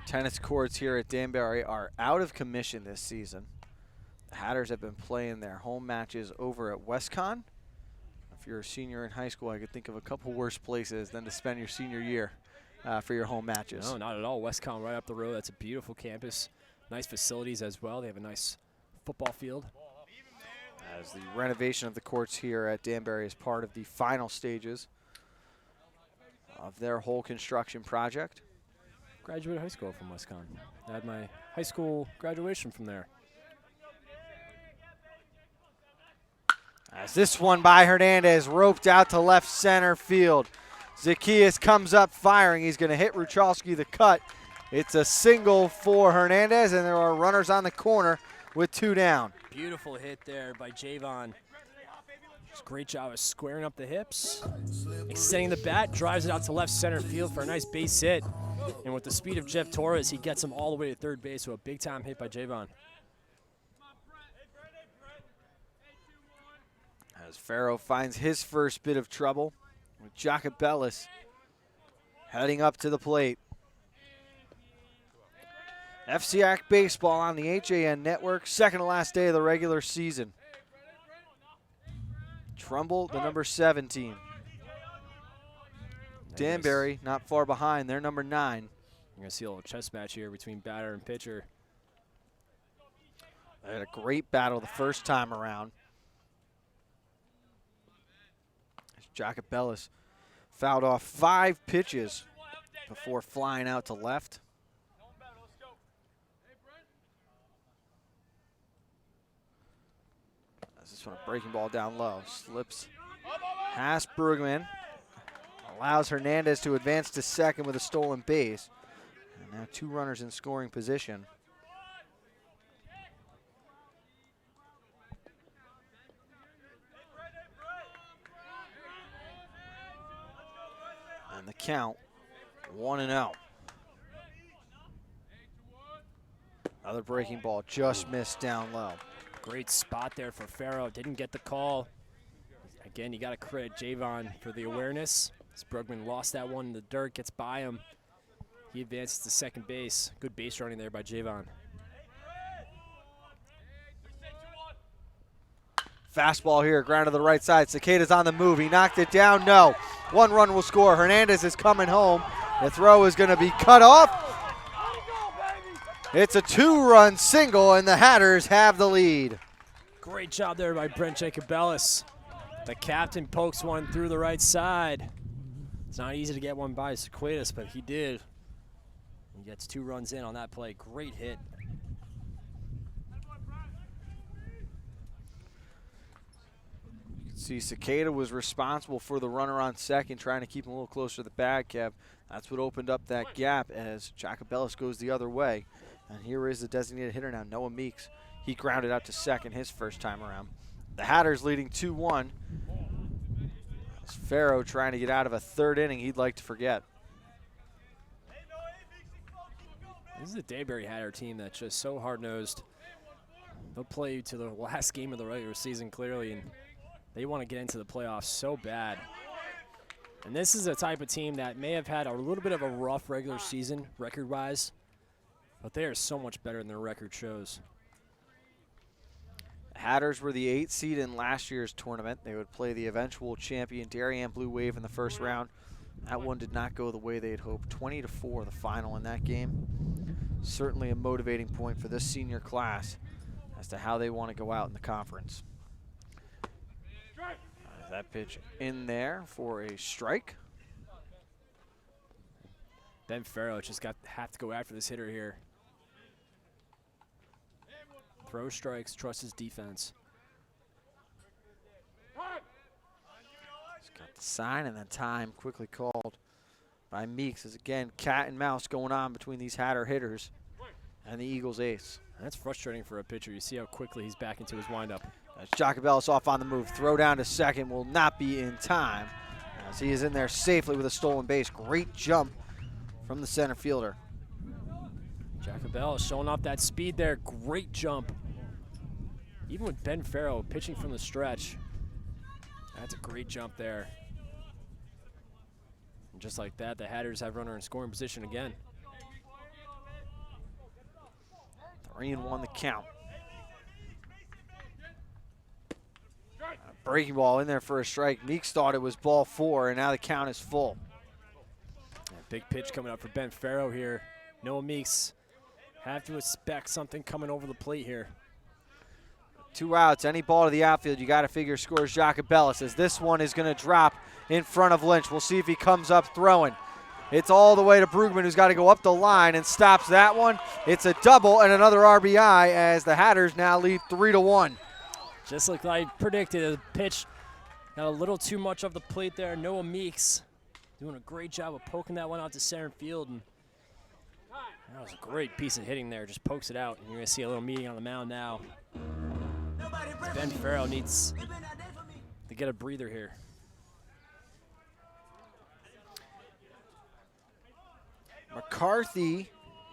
Tennis courts here at Danbury are out of commission this season. The Hatters have been playing their home matches over at WestCon. If you're a senior in high school, I could think of a couple worse places than to spend your senior year for your home matches. No, not at all. WestCon right up the road. That's a beautiful campus. Nice facilities as well. They have a nice football field. As the renovation of the courts here at Danbury is part of the final stages of their whole construction project. Graduated high school from WestCon. I had my high school graduation from there. As this one by Hernandez roped out to left center field. Zacchaeus comes up firing. He's going to hit Ruchalski the cut. It's a single for Hernandez, and there are runners on the corner with 2 down. Beautiful hit there by Javon. Just great job of squaring up the hips. Extending the bat, drives it out to left center field for a nice base hit. And with the speed of Jeff Torres, he gets him all the way to third base, so a big-time hit by Javon. As Farrow finds his first bit of trouble with Jacobellis heading up to the plate. FCIAC baseball on the HAN network, second to last day of the regular season. Trumbull, the number 7 team. Danbury, not far behind. They're number 9. You're going to see a little chess match here between batter and pitcher. They had a great battle the first time around. Jacobellis fouled off 5 pitches before flying out to left. As this one, a breaking ball down low. Slips past Brugman. Allows Hernandez to advance to second with a stolen base. And now 2 runners in scoring position. And the count, 1-0. Another breaking ball just missed down low. Great spot there for Farrow. Didn't get the call. Again, you got to credit Javon for the awareness. As Brugman lost that one in the dirt, gets by him. He advances to second base. Good base running there by Javon. Fastball here, ground to the right side. Cicada's on the move. He knocked it down. No. 1 run will score. Hernandez is coming home. The throw is going to be cut off. It's a 2-run single, and the Hatters have the lead. Great job there by Brent Jacobellis. The captain pokes one through the right side. It's not easy to get one by Sequatus, but he did. He gets 2 runs in on that play. Great hit. See, Cicada was responsible for the runner on second, trying to keep him a little closer to the bag, Kev. That's what opened up that gap as Jacobellis goes the other way. And here is the designated hitter now, Noah Meeks. He grounded out to second his first time around. The Hatters leading 2-1. As Farrow trying to get out of a 3rd inning he'd like to forget. This is a Danbury Hatter team that's just so hard-nosed. They'll play you to the last game of the regular season, clearly, and they want to get into the playoffs so bad. And this is a type of team that may have had a little bit of a rough regular season record-wise, but they are so much better than their record shows. The Hatters were the 8th seed in last year's tournament. They would play the eventual champion Darien Blue Wave in the first round. That one did not go the way they had hoped. 20-4 the final in that game. Certainly a motivating point for this senior class as to how they want to go out in the conference. That pitch in there for a strike. Ben Farrow just have to go after this hitter here. Throw strikes, trust his defense. He's got the sign, and then time quickly called by Meeks. As again, cat and mouse going on between these Hatter hitters and the Eagles ace. That's frustrating for a pitcher. You see how quickly he's back into his windup. As Jacobellis off on the move. Throw down to second will not be in time, as he is in there safely with a stolen base. Great jump from the center fielder. Jacobellis showing off that speed there. Great jump. Even with Ben Farrow pitching from the stretch, that's a great jump there. And just like that, the Hatters have runner in scoring position again. 3-1 the count. Breaking ball in there for a strike. Meeks thought it was ball 4, and now the count is full. Big pitch coming up for Ben Farrow here. Noah Meeks have to expect something coming over the plate here. 2 outs, any ball to the outfield, you got to figure scores Jacobellis, as this one is going to drop in front of Lynch. We'll see if he comes up throwing. It's all the way to Brugman, who's got to go up the line and stops that one. It's a double and another RBI, as the Hatters now lead 3-1. Just like I predicted, a pitch got a little too much off the plate there. Noah Meeks doing a great job of poking that one out to center field, and that was a great piece of hitting there. Just pokes it out, and you're going to see a little meeting on the mound now. Ben Farrow needs to get a breather here. McCarthy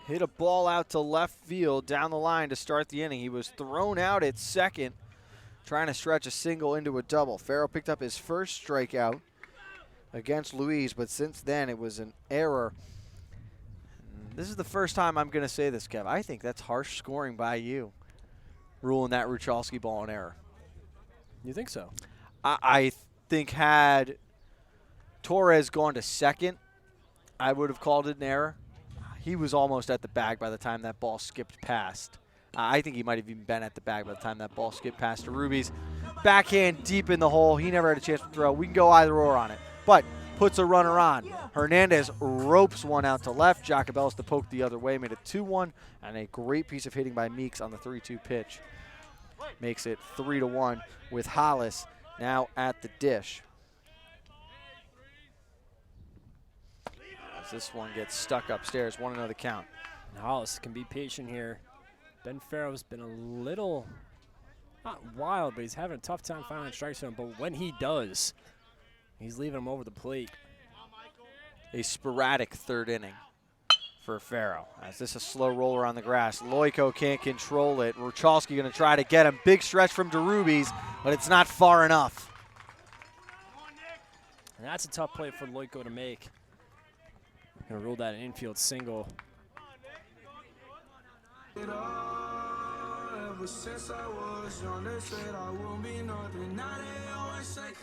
hit a ball out to left field down the line to start the inning. He was thrown out at second, trying to stretch a single into a double. Farrow picked up his first strikeout against Louise, but since then it was an error. This is the first time I'm going to say this, Kev. I think that's harsh scoring by you, ruling that Ruchalski ball an error. You think so? I think had Torres gone to second, I would have called it an error. He was almost at the bag by the time that ball skipped past. I think he might have even been at the bag by the time that ball skipped past to Ruby's. Backhand deep in the hole. He never had a chance to throw. We can go either or on it, but puts a runner on. Hernandez ropes one out to left. Jacobellis to poke the other way, made it 2-1, and a great piece of hitting by Meeks on the 3-2 pitch. Makes it 3-1 with Hollis now at the dish. As this one gets stuck upstairs, 1-0 the count. And Hollis can be patient here. Ben Farrow's been a little, not wild, but he's having a tough time finding strikes to him. But when he does, he's leaving him over the plate. A sporadic third inning for Farrow. As this is a slow roller on the grass. Loico can't control it. Ruchalski going to try to get him. Big stretch from DeRubies, but it's not far enough. And that's a tough play for Loico to make. Going to rule that an infield single.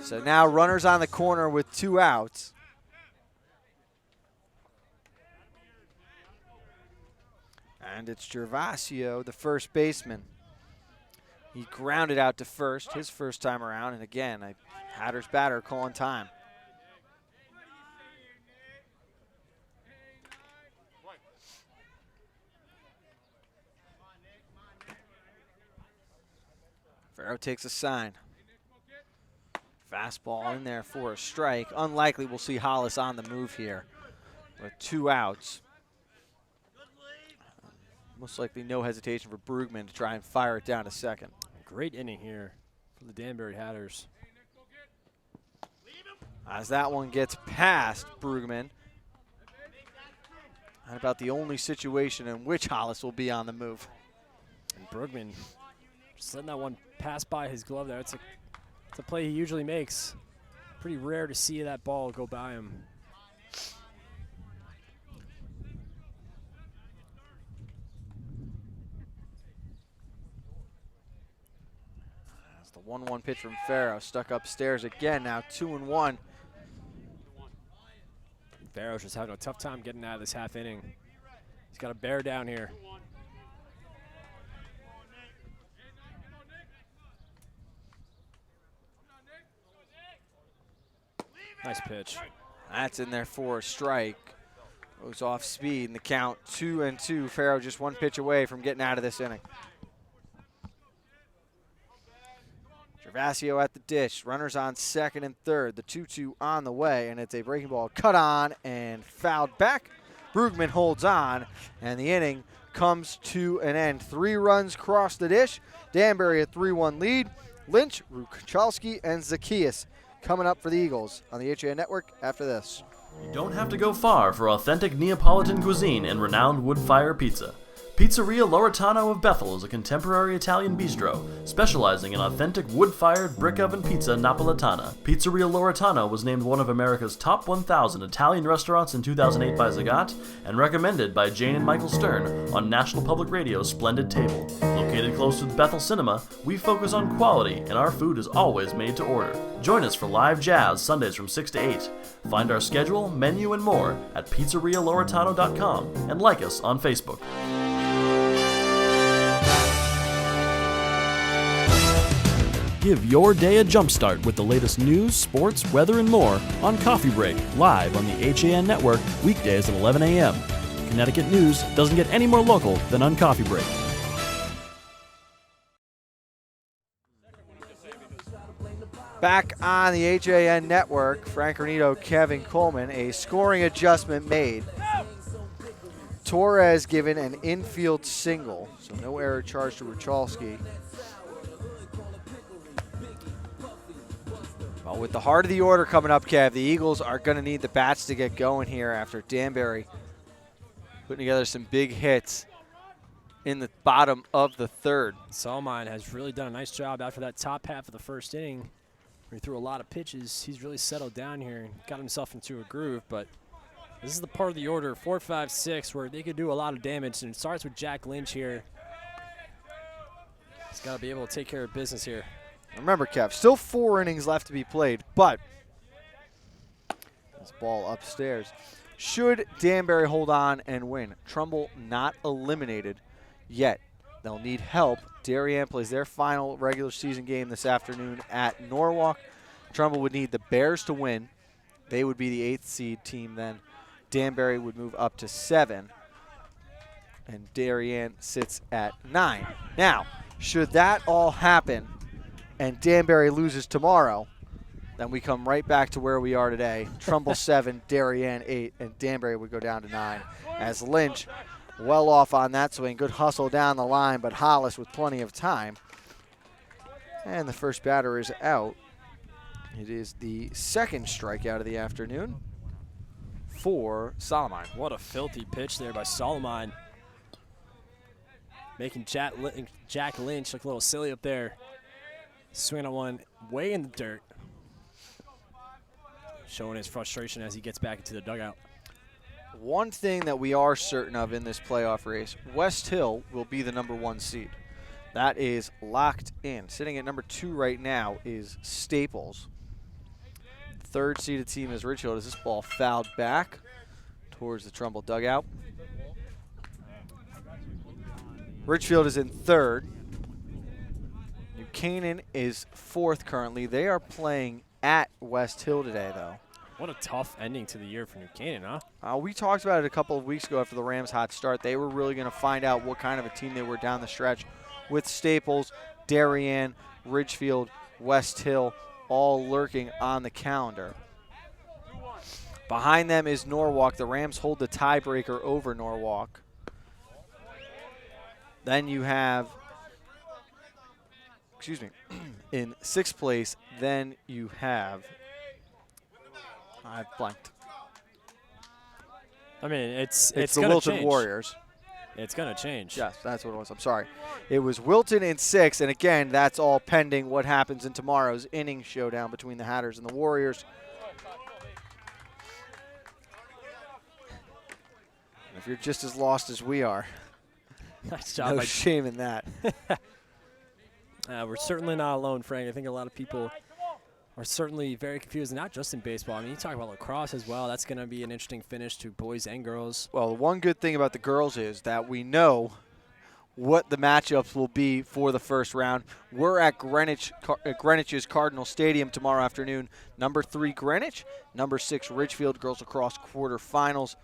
So now runners on the corner with 2 outs. And it's Gervasio, the first baseman. He grounded out to first his first time around, and again, a Hatters batter calling time. Farrow takes a sign. Fastball in there for a strike. Unlikely we'll see Hollis on the move here with 2 outs. Most likely no hesitation for Brugman to try and fire it down to second. Great inning here for the Danbury Hatters. As that one gets past Brugman. Not about the only situation in which Hollis will be on the move. And Brugman just letting that one pass by his glove there. It's a play he usually makes. Pretty rare to see that ball go by him. That's the 1-1 pitch from Farrow. Stuck upstairs again, now 2-1. Farrow's just having a tough time getting out of this half inning. He's got to bear down here. Nice pitch. That's in there for a strike. Goes off speed in the count 2-2. Farrow just 1 pitch away from getting out of this inning. Gervasio at the dish. Runners on second and third. The 2-2 on the way, and it's a breaking ball cut on and fouled back. Brugman holds on, and the inning comes to an end. 3 runs cross the dish. Danbury a 3-1 lead. Lynch, Ruchalski, and Zacchaeus coming up for the Eagles on the HA Network after this. You don't have to go far for authentic Neapolitan cuisine and renowned wood-fire pizza. Pizzeria Loretano of Bethel is a contemporary Italian bistro, specializing in authentic wood-fired brick-oven pizza Napolitana. Pizzeria Loretano was named one of America's top 1,000 Italian restaurants in 2008 by Zagat, and recommended by Jane and Michael Stern on National Public Radio's Splendid Table. Located close to the Bethel Cinema, we focus on quality, and our food is always made to order. Join us for live jazz Sundays from 6 to 8. Find our schedule, menu, and more at pizzerialoretano.com, and like us on Facebook. Give your day a jumpstart with the latest news, sports, weather, and more on Coffee Break, live on the HAN Network, weekdays at 11 a.m. Connecticut news doesn't get any more local than on Coffee Break. Back on the HAN Network, Frank Renito, Kevin Coleman, a scoring adjustment made. Torres given an infield single, so no error charged to Ruchalski. Well, with the heart of the order coming up, Kev, the Eagles are going to need the bats to get going here after Danbury putting together some big hits in the bottom of the third. Salmine has really done a nice job after that top half of the first inning, where he threw a lot of pitches. He's really settled down here and got himself into a groove, but this is the part of the order, 4, 5, 6, where they could do a lot of damage, and it starts with Jack Lynch here. He's got to be able to take care of business here. Remember, Kev, still 4 innings left to be played, but this ball upstairs. Should Danbury hold on and win? Trumbull not eliminated yet. They'll need help. Darien plays their final regular season game this afternoon at Norwalk. Trumbull would need the Bears to win. They would be the 8th seed team then. Danbury would move up to 7, and Darien sits at 9. Now, should that all happen and Danbury loses tomorrow, then we come right back to where we are today. Trumbull 7, Darien 8, and Danbury would go down to 9. As Lynch well off on that swing. Good hustle down the line, but Hollis with plenty of time. And the first batter is out. It is the second strikeout of the afternoon for Solomon. What a filthy pitch there by Solomon. Making Jack Lynch look a little silly up there. Swinging at one way in the dirt. Showing his frustration as he gets back into the dugout. One thing that we are certain of in this playoff race, West Hill will be the #1 seed. That is locked in. Sitting at #2 right now is Staples. Third seeded team is Richfield as this ball fouled back towards the Trumbull dugout. Richfield is in third. New Canaan is 4th currently. They are playing at West Hill today, though. What a tough ending to the year for New Canaan, huh? We talked about it a couple of weeks ago after the Rams' hot start. They were really going to find out what kind of a team they were down the stretch with Staples, Darien, Ridgefield, West Hill, all lurking on the calendar. Behind them is Norwalk. The Rams hold the tiebreaker over Norwalk. Then you have, in 6th place, then you have, I blanked. I mean, it's the Wilton change. Warriors. It's going to change. Yes, that's what it was. I'm sorry. It was Wilton in 6, and again, that's all pending what happens in tomorrow's inning showdown between the Hatters and the Warriors. If you're just as lost as we are, nice job. No shame in that. We're certainly not alone, Frank. I think a lot of people are certainly very confused, not just in baseball. I mean, you talk about lacrosse as well. That's going to be an interesting finish to boys and girls. Well, the one good thing about the girls is that we know what the matchups will be for the first round. We're at Greenwich's Cardinal Stadium tomorrow afternoon. #3 Greenwich, #6 Ridgefield girls lacrosse quarterfinals.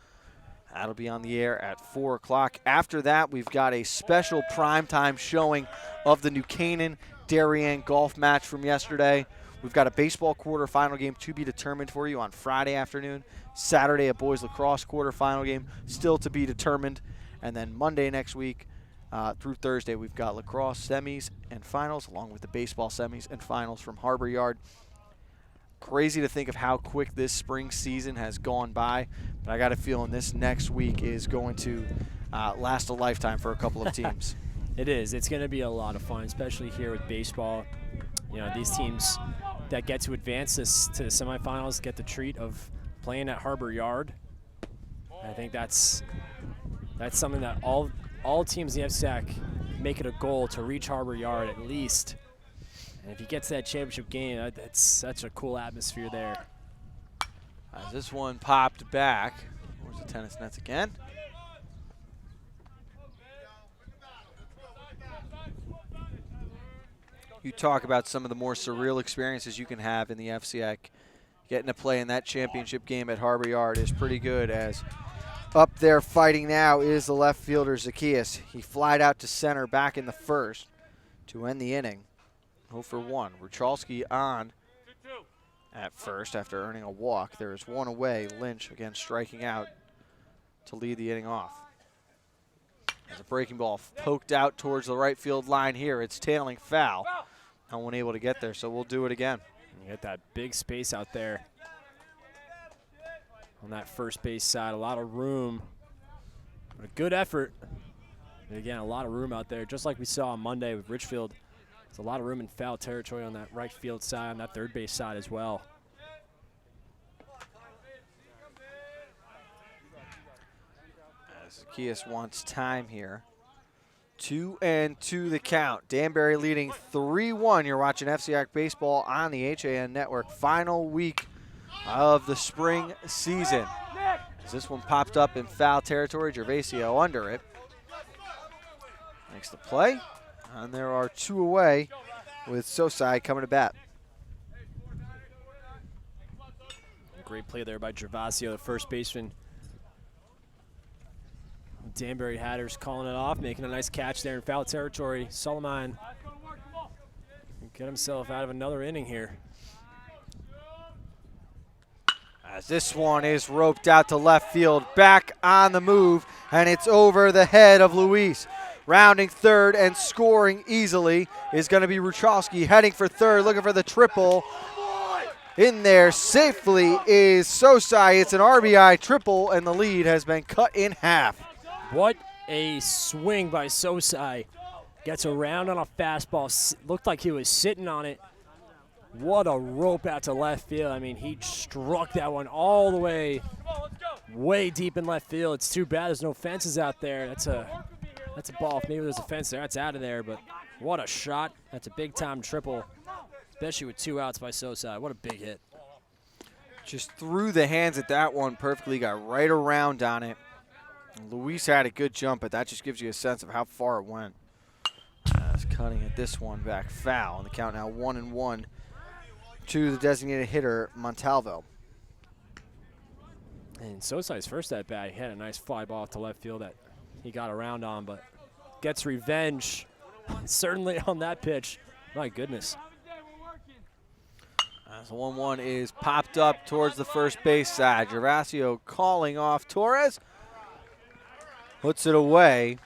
That'll be on the air at 4 o'clock. After that, we've got a special primetime showing of the New Canaan Darien golf match from yesterday. We've got a baseball quarterfinal game to be determined for you on Friday afternoon. Saturday, a boys lacrosse quarterfinal game still to be determined. And then Monday next week through Thursday, we've got lacrosse semis and finals, along with the baseball semis and finals from Harbor Yard. Crazy to think of how quick this spring season has gone by, but I got a feeling this next week is going to last a lifetime for a couple of teams. It is. It's going to be a lot of fun, especially here with baseball. These teams that get to advance this to the semifinals get the treat of playing at Harbor Yard. I think that's something that all teams in the FCIAC make it a goal to reach Harbor Yard at least. And if you get to that championship game, that's such a cool atmosphere there. As this one popped back, where's the tennis nets again? You talk about some of the more surreal experiences you can have in the FCIAC. Getting to play in that championship game at Harbor Yard is pretty good, as up there fighting now is the left fielder, Zacchaeus. He flied out to center back in the first to end the inning. 0 for 1. Ruchalski on at first after earning a walk. There is one away. Lynch again striking out to lead the inning off. As a breaking ball poked out towards the right field line here. It's tailing foul. No one able to get there, so we'll do it again. You get that big space out there on that first base side. A lot of room. But a good effort. And again, a lot of room out there, just like we saw on Monday with Richfield. There's a lot of room in foul territory on that right field side, on that third base side as well. Zacchaeus wants time here. 2-2 the count. Danbury leading 3-1. You're watching FCIAC Baseball on the HAN Network. Final week of the spring season. As this one popped up in foul territory, Gervasio under it. Makes the play. And there are 2 away with Sosai coming to bat. Great play there by Gervasio, the first baseman. Danbury Hatters calling it off, making a nice catch there in foul territory. Solomon get himself out of another inning here. As this one is roped out to left field, back on the move, and it's over the head of Luis. Rounding third and scoring easily is going to be Ruchalski, heading for third, looking for the triple. In there safely is Sosai. It's an RBI triple, and the lead has been cut in half. What a swing by Sosai. Gets around on a fastball. Looked like he was sitting on it. What a rope out to left field. I mean, he struck that one all the way deep in left field. It's too bad there's no fences out there. That's a ball. Maybe there's a fence there. That's out of there, but what a shot. That's a big-time triple, especially with 2 outs by Sosai. What a big hit. Just threw the hands at that one perfectly, got right around on it. Luis had a good jump, but that just gives you a sense of how far it went. As cutting at this one back foul, and the count now 1-1 to the designated hitter, Montalvo. And Sosai's first at bat, he had a nice fly ball to left field that he got around on, but gets revenge certainly on that pitch. My goodness. As the 1-1 is popped up towards the first base side. Gervasio calling off Torres. Puts it away,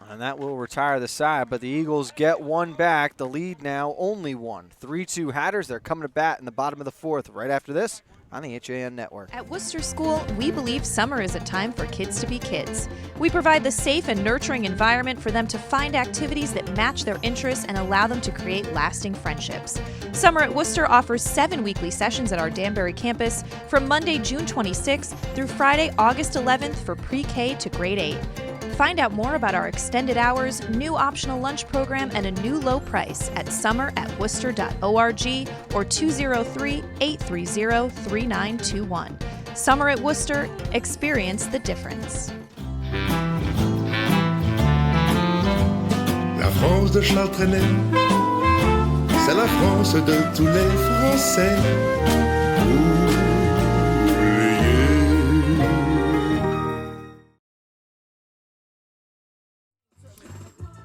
and that will retire the side, but the Eagles get one back. The lead now only 1. 3-2 Hatters. They're coming to bat in the bottom of the 4th right after this on the HAN Network. At Worcester School, we believe summer is a time for kids to be kids. We provide the safe and nurturing environment for them to find activities that match their interests and allow them to create lasting friendships. Summer at Worcester offers 7 weekly sessions at our Danbury campus from Monday, June 26th through Friday, August 11th for pre-K to grade 8. Find out more about our extended hours, new optional lunch program, and a new low price at summer@worcester.org or 203-830-3921. Summer at Worcester, experience the difference. La France de Charles Trenet, c'est la France de tous les Français.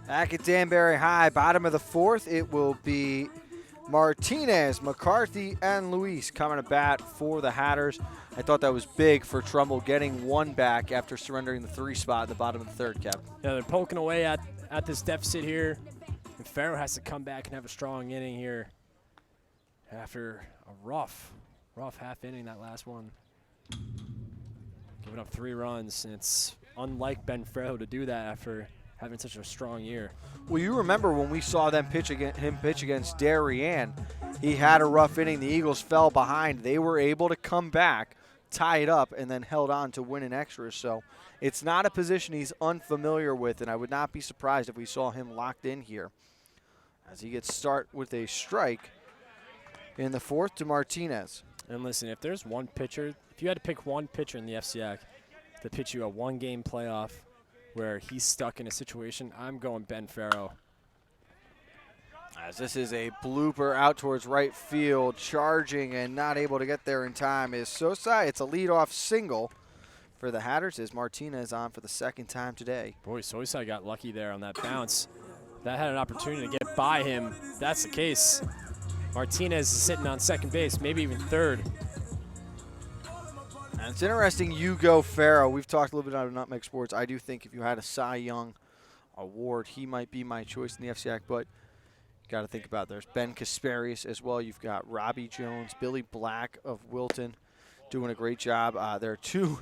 Back at Danbury High, bottom of the 4th, it will be Martinez, McCarthy, and Luis coming to bat for the Hatters. I thought that was big for Trumbull getting one back after surrendering the 3 spot at the bottom of the third, Kev. Yeah, they're poking away at this deficit here. And Farrow has to come back and have a strong inning here after a rough half inning, that last one. Giving up 3 runs, and it's unlike Ben Farrow to do that after having such a strong year. Well, you remember when we saw him pitch against Darien, he had a rough inning. The Eagles fell behind. They were able to come back, tie it up, and then held on to win in extras. So it's not a position he's unfamiliar with, and I would not be surprised if we saw him locked in here as he gets start with a strike in the 4th to Martinez. And listen, if there's one pitcher, if you had to pick one pitcher in the FCIAC to pitch you a 1-game playoff where he's stuck in a situation, I'm going Ben Farrow. As this is a blooper out towards right field, charging and not able to get there in time is Sosa. It's a leadoff single for the Hatters as Martinez on for the 2nd time today. Boy, Sosa got lucky there on that bounce. That had an opportunity to get by him. If that's the case, Martinez is sitting on second base, maybe even third. And it's interesting you go Farrow. We've talked a little bit about Nutmeg Sports. I do think if you had a Cy Young award, he might be my choice in the FCIAC, but you got to think about there's Ben Kasparius as well. You've got Robbie Jones, Billy Black of Wilton doing a great job. There are 2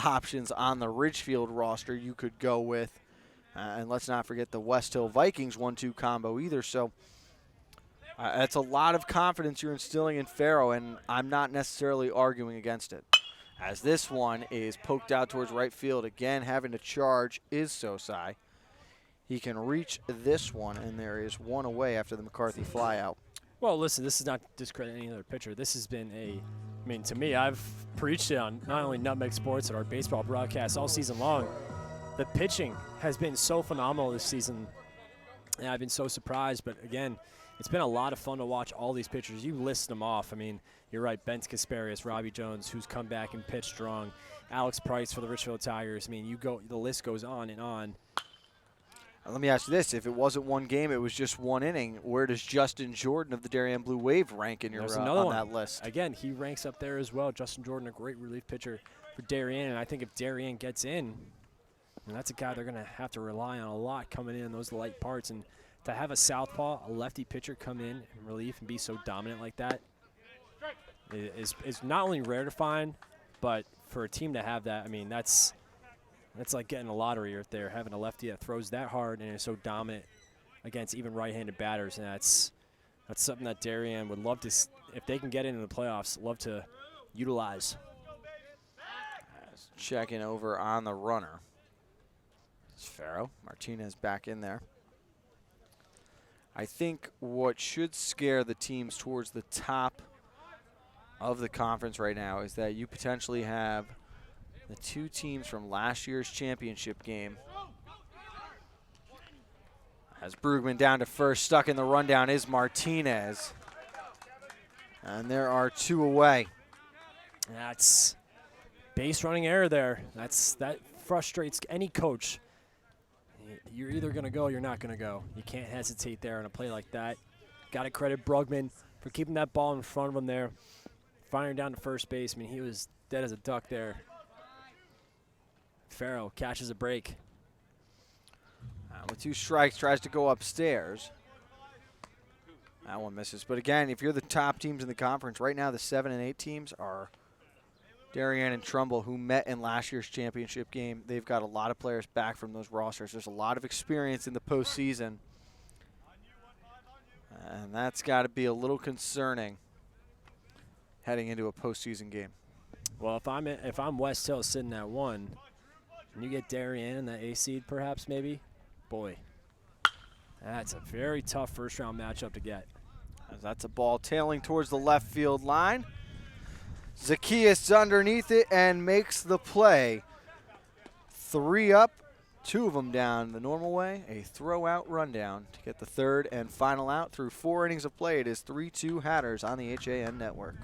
options on the Ridgefield roster you could go with. And let's not forget the West Hill Vikings 1-2 combo either. So that's a lot of confidence you're instilling in Farrow, and I'm not necessarily arguing against it. As this one is poked out towards right field, again having to charge is Sosai. He can reach this one, and there is one away after the McCarthy flyout. Well, listen, this is not to discredit any other pitcher. This has been to me, I've preached it on not only Nutmeg Sports and our baseball broadcast all season long. The pitching has been so phenomenal this season, and I've been so surprised. But again, it's been a lot of fun to watch all these pitchers. You list them off. I mean, you're right, Ben Kasparius, Robbie Jones, who's come back and pitched strong, Alex Price for the Richfield Tigers. I mean, the list goes on and on. Let me ask you this. If it wasn't one game, it was just one inning, where does Justin Jordan of the Darien Blue Wave rank in your on that list? Again, he ranks up there as well. Justin Jordan, a great relief pitcher for Darien, and I think if Darien gets in, and that's a guy they're going to have to rely on a lot coming in those light parts. And to have a southpaw, a lefty pitcher come in relief and be so dominant like that is not only rare to find, but for a team to have that, I mean, that's like getting a lottery right there, having a lefty that throws that hard and is so dominant against even right-handed batters. And that's something that Darien would love to, if they can get into the playoffs, love to utilize. Checking over on the runner. It's Farrow. Martinez back in there. I think what should scare the teams towards the top of the conference right now is that you potentially have the 2 teams from last year's championship game. As Brugman down to first, stuck in the rundown is Martinez. And there are 2 away. That's base running error there. That frustrates any coach. You're either going to go or you're not going to go. You can't hesitate there on a play like that. Got to credit Brugman for keeping that ball in front of him there. Firing down to first base. I mean, he was dead as a duck there. Farrow catches a break. With 2 strikes, tries to go upstairs. That one misses. But again, if you're the top teams in the conference, right now the 7 and 8 teams are Darien and Trumbull, who met in last year's championship game. They've got a lot of players back from those rosters. There's a lot of experience in the postseason. And that's got to be a little concerning heading into a postseason game. Well, if I'm West Hill sitting at 1, and you get Darien in that A seed perhaps maybe, boy, that's a very tough first-round matchup to get. As that's a ball tailing towards the left field line. Zacchaeus underneath it and makes the play. 3 up, 2 of them down the normal way. A throw-out rundown to get the 3rd and final out through 4 innings of play. It is 3-2 Hatters on the HAN Network.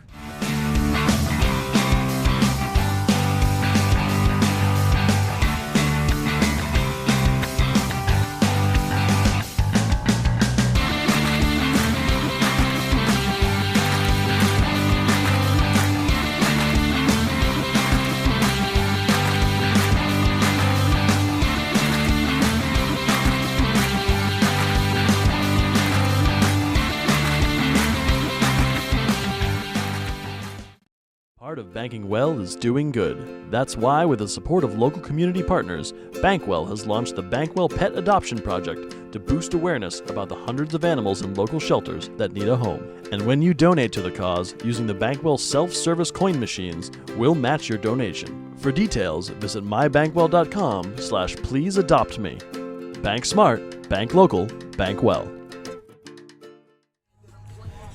of banking well is doing good. That's why, with the support of local community partners, Bankwell has launched the Bankwell Pet Adoption Project to boost awareness about the hundreds of animals in local shelters that need a home. And when you donate to the cause using the Bankwell self-service coin machines, we'll match your donation. For details, visit mybankwell.com/pleaseadoptme. Bank smart, bank local, bank well.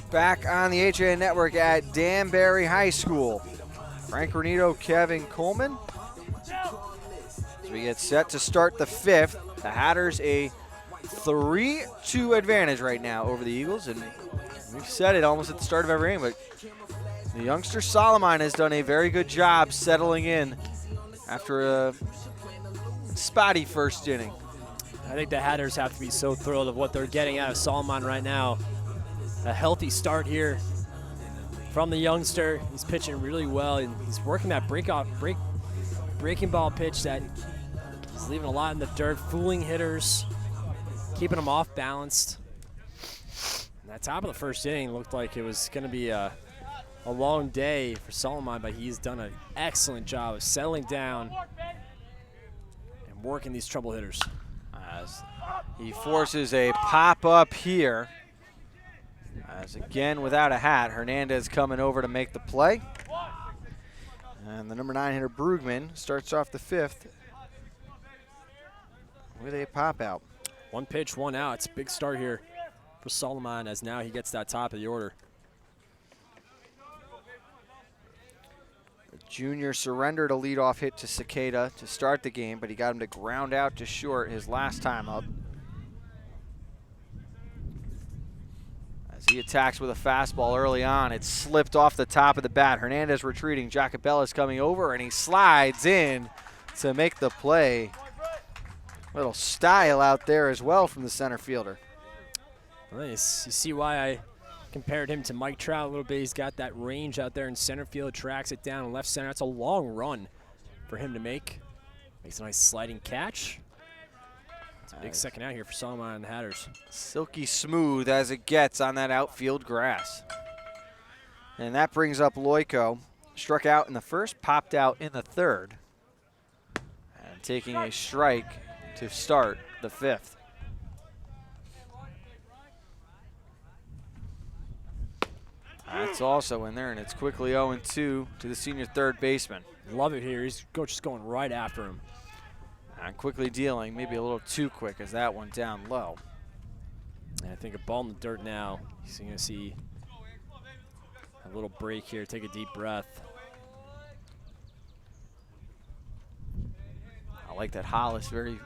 Back on the HAN Network at Danbury High School. Frank Renito, Kevin Coleman. As we get set to start the fifth, the Hatters a 3-2 advantage right now over the Eagles. And we've said it almost at the start of every game, but the youngster Solomon has done a very good job settling in after a spotty first inning. I think the Hatters have to be so thrilled of what they're getting out of Solomon right now. A healthy start here from the youngster. He's pitching really well, and he's working that breaking ball pitch that is leaving a lot in the dirt, fooling hitters, keeping them off balanced. And that top of the first inning looked like it was going to be a long day for Solomon, but he's done an excellent job of settling down and working these trouble hitters. As he forces a pop-up here. As again, without a hat, Hernandez coming over to make the play. And the number 9 hitter, Brugman, starts off the fifth with a pop-out. One pitch, one out. It's a big start here for Solomon as now he gets that top of the order. The junior surrendered a leadoff hit to Cicada to start the game, but he got him to ground out to short his last time up. He attacks with a fastball early on. It slipped off the top of the bat. Hernandez retreating. Jacobella's coming over, and he slides in to make the play. Little style out there as well from the center fielder. Nice. You see why I compared him to Mike Trout a little bit. He's got that range out there in center field, tracks it down in left center. That's a long run for him to make. Makes a nice sliding catch. Big second out here for Solomon and the Hatters. Silky smooth as it gets on that outfield grass. And that brings up Loico. Struck out in the first, popped out in the third. And taking a strike to start the fifth. That's also in there, and it's quickly 0-2 to the senior third baseman. Love it here. He's just going right after him. And quickly dealing, maybe a little too quick as that one down low. And I think a ball in the dirt now. He's going to see a little break here. Take a deep breath. I like that Hollis very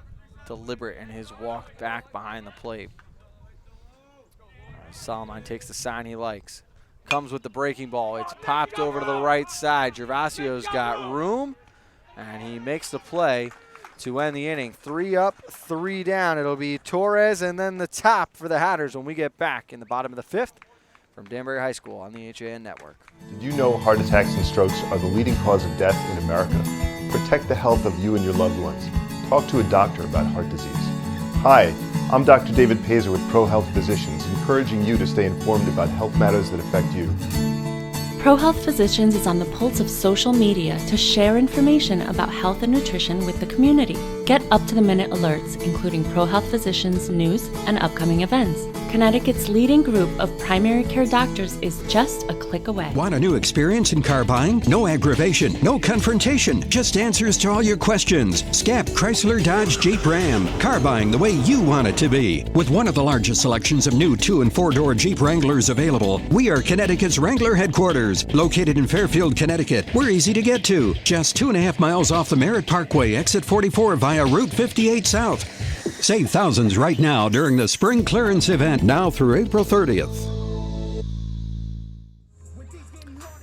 deliberate in his walk back behind the plate. Solomon takes the sign he likes. Comes with the breaking ball. It's popped over to the right side. Gervasio's got room, and he makes the play to end the inning. 3 up, 3 down. It'll be Torres and then the top for the Hatters when we get back in the bottom of the fifth from Danbury High School on the HAN Network. Did you know heart attacks and strokes are the leading cause of death in America? Protect the health of you and your loved ones. Talk to a doctor about heart disease. Hi, I'm Dr. David Pazer with Pro Health Physicians, encouraging you to stay informed about health matters that affect you. ProHealth Physicians is on the pulse of social media to share information about health and nutrition with the community. Get up-to-the-minute alerts, including ProHealth Physicians' news and upcoming events. Connecticut's leading group of primary care doctors is just a click away. Want a new experience in car buying? No aggravation, no confrontation, just answers to all your questions. Scap Chrysler Dodge Jeep Ram. Car buying the way you want it to be. With one of the largest selections of new 2- and 4-door Jeep Wranglers available, we are Connecticut's Wrangler headquarters. Located in Fairfield, Connecticut, we're easy to get to. Just 2.5 miles off the Merritt Parkway, exit 44 via Route 58 South. Save thousands right now during the spring clearance event, now through April 30th.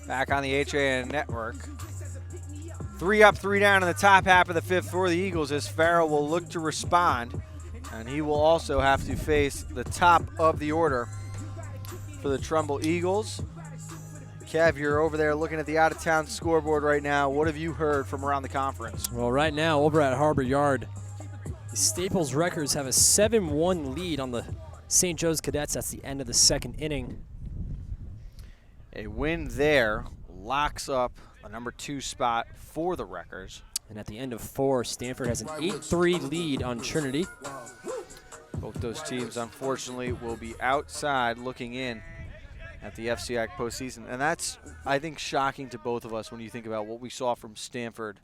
Back on the HAN Network. 3 up, 3 down in the top half of the fifth for the Eagles as Farrell will look to respond. And he will also have to face the top of the order for the Trumbull Eagles. Kev, you're over there looking at the out-of-town scoreboard right now. What have you heard from around the conference? Well, right now, over at Harbor Yard, the Staples Wreckers have a 7-1 lead on the St. Joe's Cadets. That's the end of the second inning. A win there locks up a number 2 spot for the Wreckers. And at the end of 4, Stanford has an 8-3 lead on Trinity. Both those teams, unfortunately, will be outside looking in at the FCIAC postseason. And that's, I think, shocking to both of us when you think about what we saw from Stanford,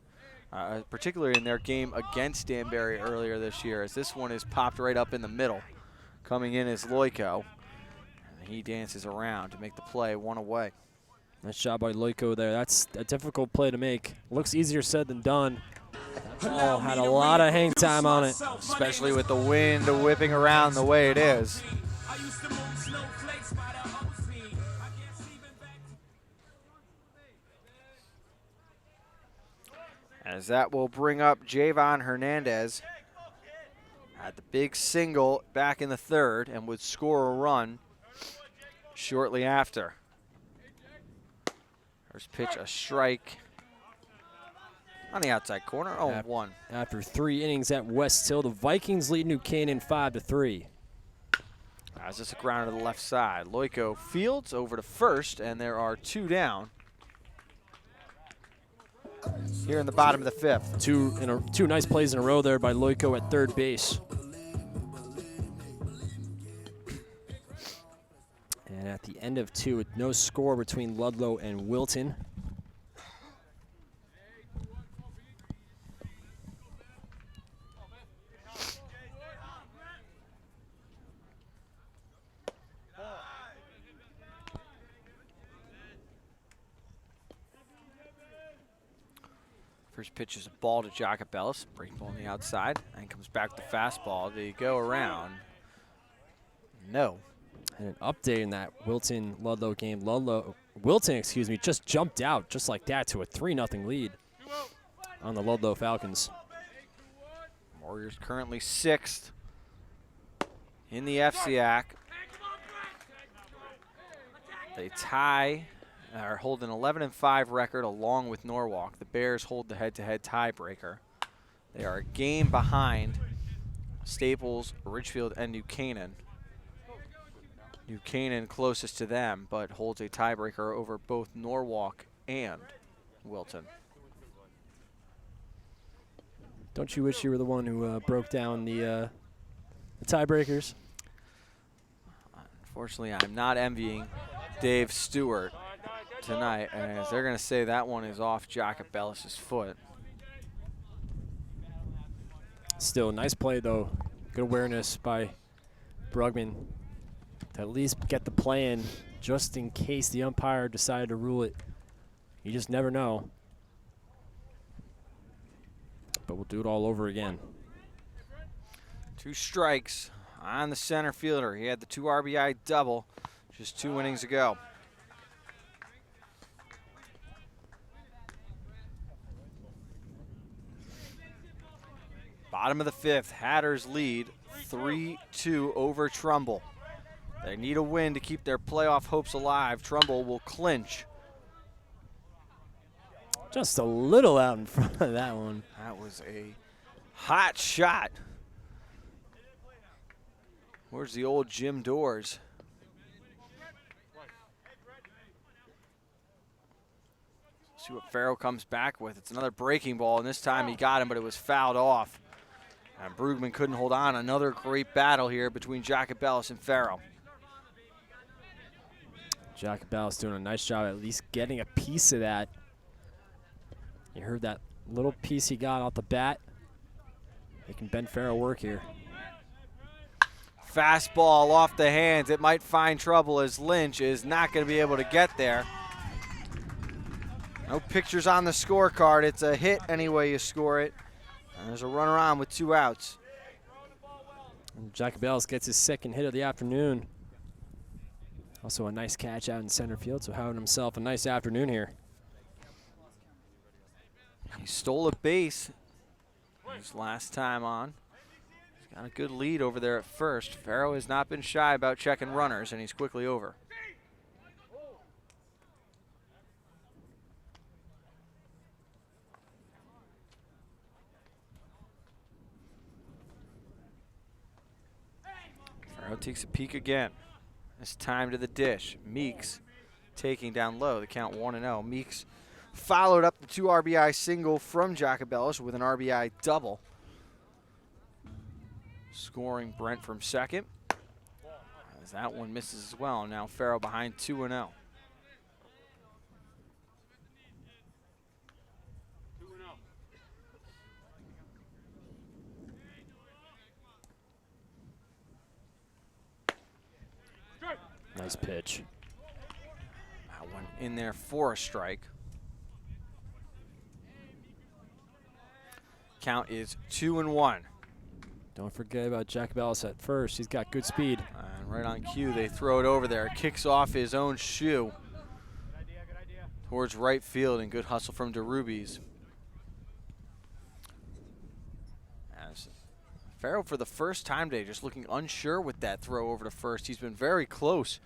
particularly in their game against Danbury earlier this year, as this one is popped right up in the middle. Coming in is Loiko. And he dances around to make the play, one away. Nice job by Loiko there. That's a difficult play to make. Looks easier said than done. That ball had a lot of hang time on it. Especially with the wind whipping around the way it is. As that will bring up Javon Hernandez at the big single back in the 3rd and would score a run shortly after. First pitch, a strike on the outside corner, 0-1. After 3 innings at West Hill, the Vikings lead New Canaan 5-3. As this a ground to the left side. Loiko fields over to first, and there are 2 down here in the bottom of the 5th. Two nice plays in a row there by Loiko at third base. And at the end of 2, with no score between Ludlow and Wilton. First pitch is a ball to Jacobellis. Breaking ball on the outside, and comes back with the fastball. Did he go around? No. And an update in that Wilton-Ludlow game. Wilton, just jumped out just like that to a 3-0 lead on the Ludlow Falcons. Warriors currently 6th in the FCIAC. They are holding an 11-5 record along with Norwalk. The Bears hold the head-to-head tiebreaker. They are a game behind Staples, Ridgefield, and New Canaan. New Canaan closest to them, but holds a tiebreaker over both Norwalk and Wilton. Don't you wish you were the one who broke down the tiebreakers? Unfortunately, I'm not envying Dave Stewart tonight, as they're going to say that one is off Jacobellis' foot. Still, nice play, though. Good awareness by Brugman to at least get the play in just in case the umpire decided to rule it. You just never know. But we'll do it all over again. 2 strikes on the center fielder. He had the 2 RBI double just 2 innings ago. Bottom of the 5th, Hatters lead 3-2 over Trumbull. They need a win to keep their playoff hopes alive. Trumbull will clinch. Just a little out in front of that one. That was a hot shot. Where's the old Jim Doors? See what Farrell comes back with. It's another breaking ball, and this time he got him, but it was fouled off. And Brugman couldn't hold on. Another great battle here between Jacobellis and Farrell. Jacobellis doing a nice job at least getting a piece of that. You heard that little piece he got off the bat. Making Ben Farrell work here. Fastball off the hands. It might find trouble as Lynch is not going to be able to get there. No pictures on the scorecard. It's a hit anyway you score it. And there's a runner on with 2 outs. And Jacobellis gets his 2nd hit of the afternoon. Also a nice catch out in center field, so having himself a nice afternoon here. He stole a base his last time on. He's got a good lead over there at first. Farrow has not been shy about checking runners, and he's quickly over. Farrow takes a peek again. This time to the dish. Meeks taking down low. The count 1-0. Meeks followed up the 2 RBI single from Jacobellis with an RBI double. Scoring Brent from second. As that one misses as well. Now Farrell behind 2-0. Nice pitch. That one in there for a strike. Count is 2-1. Don't forget about Jacobellis at first. He's got good speed. And right on cue, they throw it over there. It kicks off his own shoe towards right field, and good hustle from DeRubies. As Farrell, for the first time today, just looking unsure with that throw over to first. He's been very close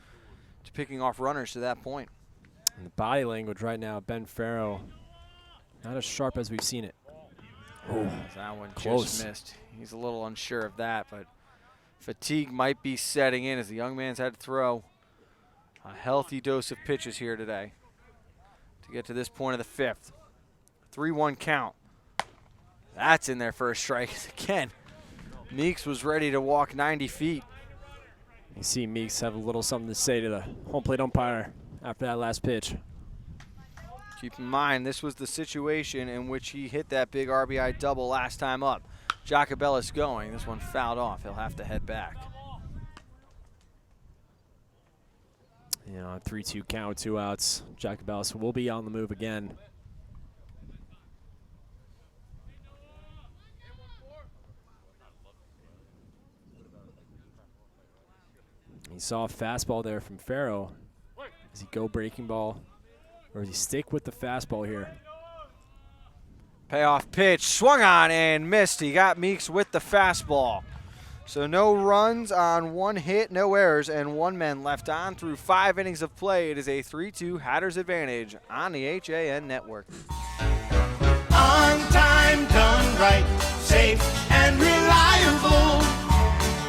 to picking off runners to that point. And the body language right now, Ben Farrell, not as sharp as we've seen it. Oh, that one close. Just missed. He's a little unsure of that, but fatigue might be setting in as the young man's had to throw a healthy dose of pitches here today to get to this point of the fifth. 3-1 count. That's in there for a strike. Again, Meeks was ready to walk 90 feet. You see Meeks have a little something to say to the home plate umpire after that last pitch. Keep in mind, this was the situation in which he hit that big RBI double last time up. Jacobellis going. This one fouled off. He'll have to head back. You know, 3-2 count, 2 outs. Jacobellis will be on the move again. He saw a fastball there from Farrell. Does he go breaking ball, or does he stick with the fastball here? Payoff pitch, swung on and missed. He got Meeks with the fastball. So no runs on 1 hit, no errors, and 1 man left on through 5 innings of play. It is a 3-2 Hatters advantage on the HAN network. On time, done right, safe and reliable.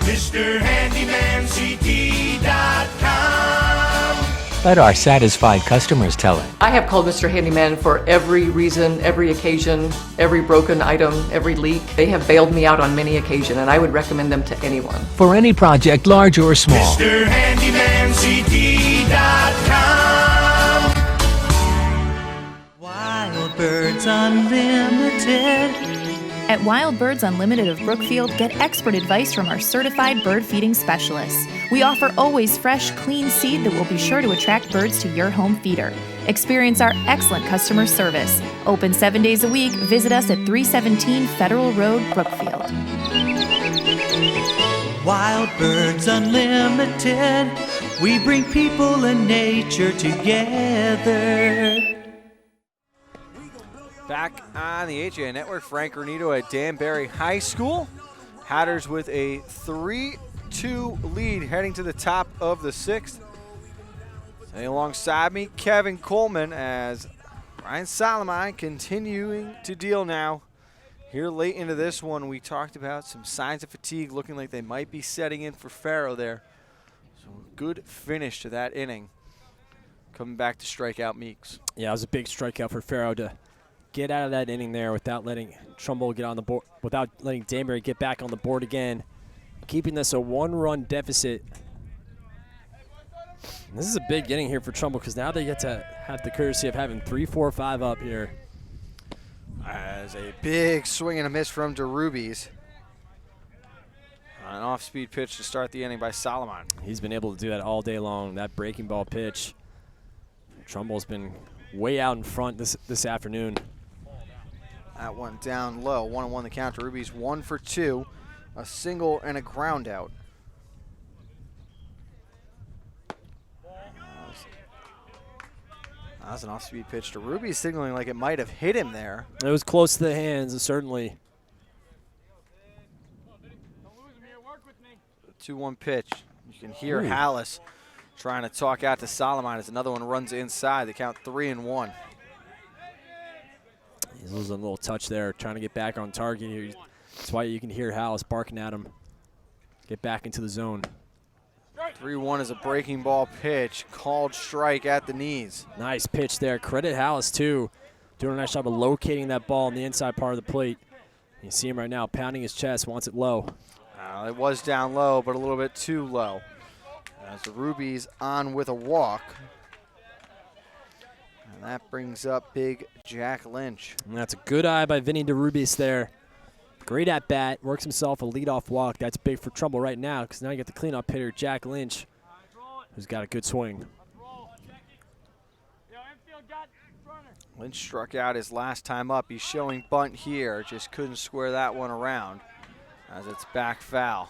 MrHandymanCT.com. Let our satisfied customers tell it. I have called Mr. Handyman for every reason, every occasion, every broken item, every leak. They have bailed me out on many occasions, and I would recommend them to anyone. For any project, large or small. MrHandymanCT.com. Wild Birds Unlimited. At Wild Birds Unlimited of Brookfield, get expert advice from our certified bird feeding specialists. We offer always fresh, clean seed that will be sure to attract birds to your home feeder. Experience our excellent customer service. Open 7 days a week. Visit us at 317 Federal Road, Brookfield. Wild Birds Unlimited. We bring people and nature together. Back on the HAN network, Frank Granito at Danbury High School. Hatters with a 3-2 lead heading to the top of the 6th. Staying alongside me, Kevin Coleman, as Ryan Solomon continuing to deal now. Here late into this one, we talked about some signs of fatigue looking like they might be setting in for Farrell there. So good finish to that inning. Coming back to strike out Meeks. Yeah, it was a big strikeout for Farrell to get out of that inning there without letting Trumbull get on the board, without letting Danbury get back on the board again, keeping this a 1-run deficit. And this is a big inning here for Trumbull because now they get to have the courtesy of having 3, 4, 5 up here. As a big swing and a miss from DeRubies. An off-speed pitch to start the inning by Solomon. He's been able to do that all day long, that breaking ball pitch. Trumbull's been way out in front this afternoon. That one down low. 1-1 the count. DeRubies 1 for 2. A single and a ground out. That was an off-speed pitch. DeRubies signaling like it might have hit him there. It was close to the hands, certainly. 2-1 pitch. You can hear Hallis trying to talk out to Solomon as another one runs inside. They count 3-1. He's losing a little touch there, trying to get back on target here. That's why you can hear Hallis barking at him. Get back into the zone. 3-1 is a breaking ball pitch. Called strike at the knees. Nice pitch there. Credit Hallis, too. doing a nice job of locating that ball on the inside part of the plate. You see him right now pounding his chest, wants it low. It was down low, but a little bit too low. As the Rubies on with a walk. And that brings up big Jack Lynch. And that's a good eye by Vinny DeRubius there. Great at bat, works himself a leadoff walk. That's big for Trumbull right now because now you get the cleanup hitter, Jack Lynch, who's got a good swing. Lynch struck out his last time up. He's showing bunt here, just couldn't square that one around as it's back foul.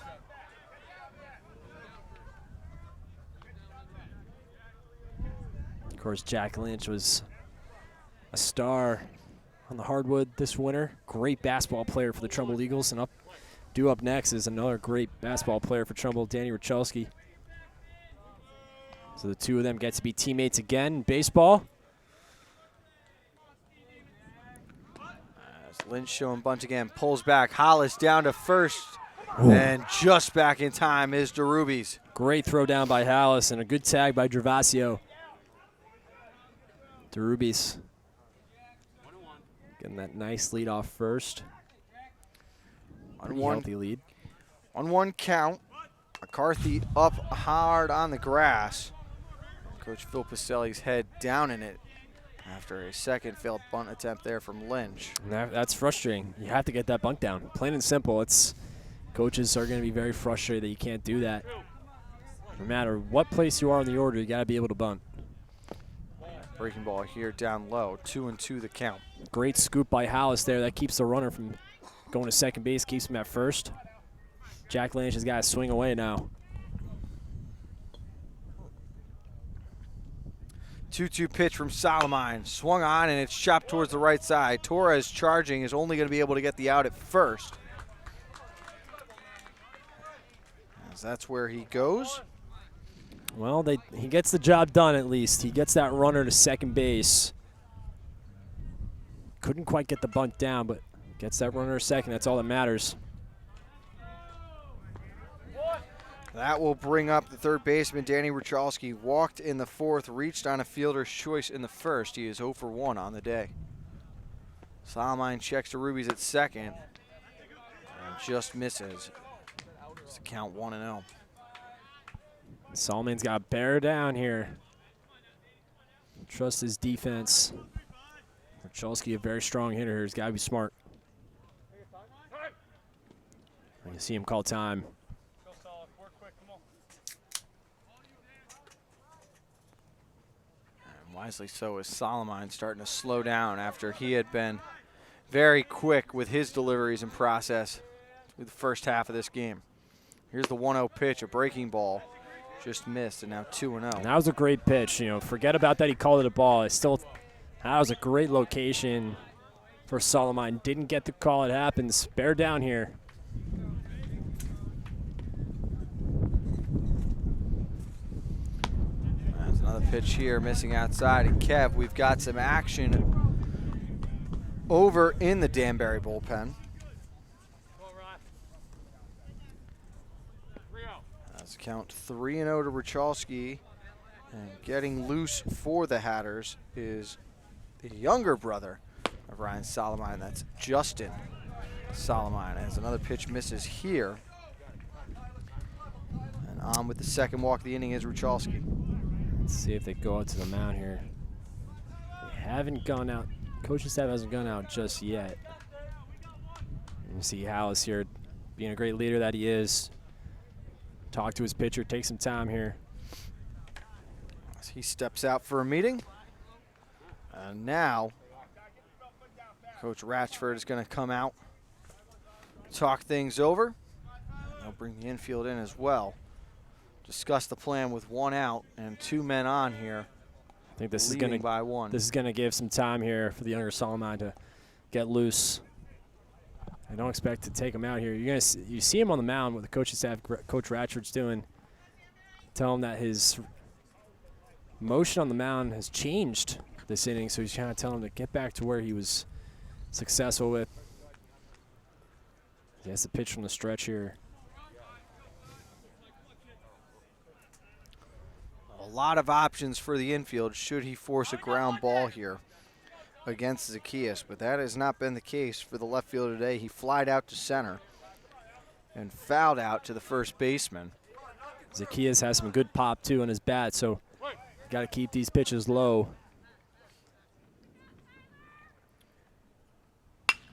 Of course, Jack Lynch was a star on the hardwood this winter. Great basketball player for the Trumbull Eagles. And due up next is another great basketball player for Trumbull, Danny Richelski. So the two of them get to be teammates again in baseball. As Lynch showing bunt again, pulls back. Hollis down to first. Ooh. And just back in time is DeRubies. Great throw down by Hollis and a good tag by Gervasio. DeRubies getting that nice lead off first. Pretty healthy lead. 1-1 count. McCarthy up hard on the grass. Coach Phil Pacelli's head down in it after a second failed bunt attempt there from Lynch. And that's frustrating. You have to get that bunt down. Plain and simple. Coaches are going to be very frustrated that you can't do that. No matter what place you are in the order, you got to be able to bunt. Breaking ball here down low, 2-2 the count. Great scoop by Hollis there. That keeps the runner from going to second base, keeps him at first. Jack Lynch has got to swing away now. 2-2 pitch from Solomon. Swung on and it's chopped towards the right side. Torres charging is only going to be able to get the out at first. As that's where he goes. Well, he gets the job done at least. He gets that runner to second base. Couldn't quite get the bunt down, but gets that runner to second. That's all that matters. That will bring up the third baseman, Danny Richalski. Walked in the fourth, reached on a fielder's choice in the first. He is 0 for 1 on the day. Solomon checks to Rubies at second and just misses. It's a count 1-0. Solomon's got to bear down here. Trust his defense. Richelski, a very strong hitter here. He's got to be smart. You can see him call time. And wisely so is Solomon starting to slow down after he had been very quick with his deliveries and process through the first half of this game. Here's the 1-0 pitch, a breaking ball. Just missed, and now 2-0. That was a great pitch. Forget about that. He called it a ball. That was a great location for Solomon. Didn't get the call. It happens. Bear down here. That's another pitch here, missing outside. And Kev, we've got some action over in the Danbury bullpen. Count 3-0 to Richalski, and getting loose for the Hatters is the younger brother of Ryan Solomon. That's Justin Solomon. As another pitch misses here, and on with the second walk of the inning is Richalski. Let's see if they go out to the mound here. They haven't gone out. Coaching staff hasn't gone out just yet. You see Hollis here being a great leader that he is. Talk to his pitcher, take some time here. As he steps out for a meeting. And now, Coach Ratchford is going to come out, talk things over. They'll bring the infield in as well. Discuss the plan with 1 out and 2 men on here. I think this is going to give some time here for the younger Solomon to get loose. I don't expect to take him out here. You see him on the mound, what the coaching staff, Coach Ratchford's doing. Tell him that his motion on the mound has changed this inning, so he's trying to tell him to get back to where he was successful with. He has to pitch from the stretch here. A lot of options for the infield should he force a ground ball here. against Zacchaeus, but that has not been the case for the left fielder today. He flied out to center and fouled out to the first baseman. Zacchaeus has some good pop, too, on his bat, so got to keep these pitches low.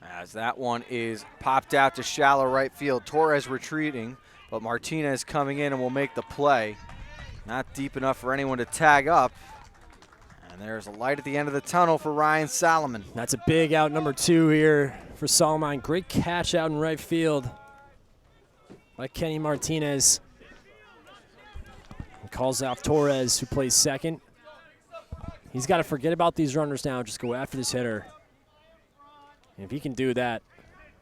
As that one is popped out to shallow right field. Torres retreating, but Martinez coming in and will make the play. Not deep enough for anyone to tag up. And there's a light at the end of the tunnel for Ryan Solomon. That's a big out number 2 here for Solomon. Great catch out in right field by Kenny Martinez. He calls out Torres, who plays second. He's got to forget about these runners now, just go after this hitter. And if he can do that,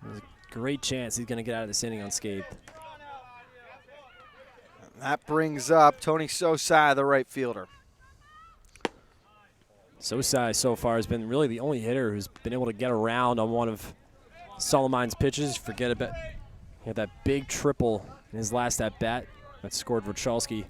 there's a great chance he's going to get out of this inning unscathed. That brings up Tony Sosai, the right fielder. Sosai so far has been really the only hitter who's been able to get around on one of Solomon's pitches. Forget about, he had that big triple in his last at-bat that scored Wachowski.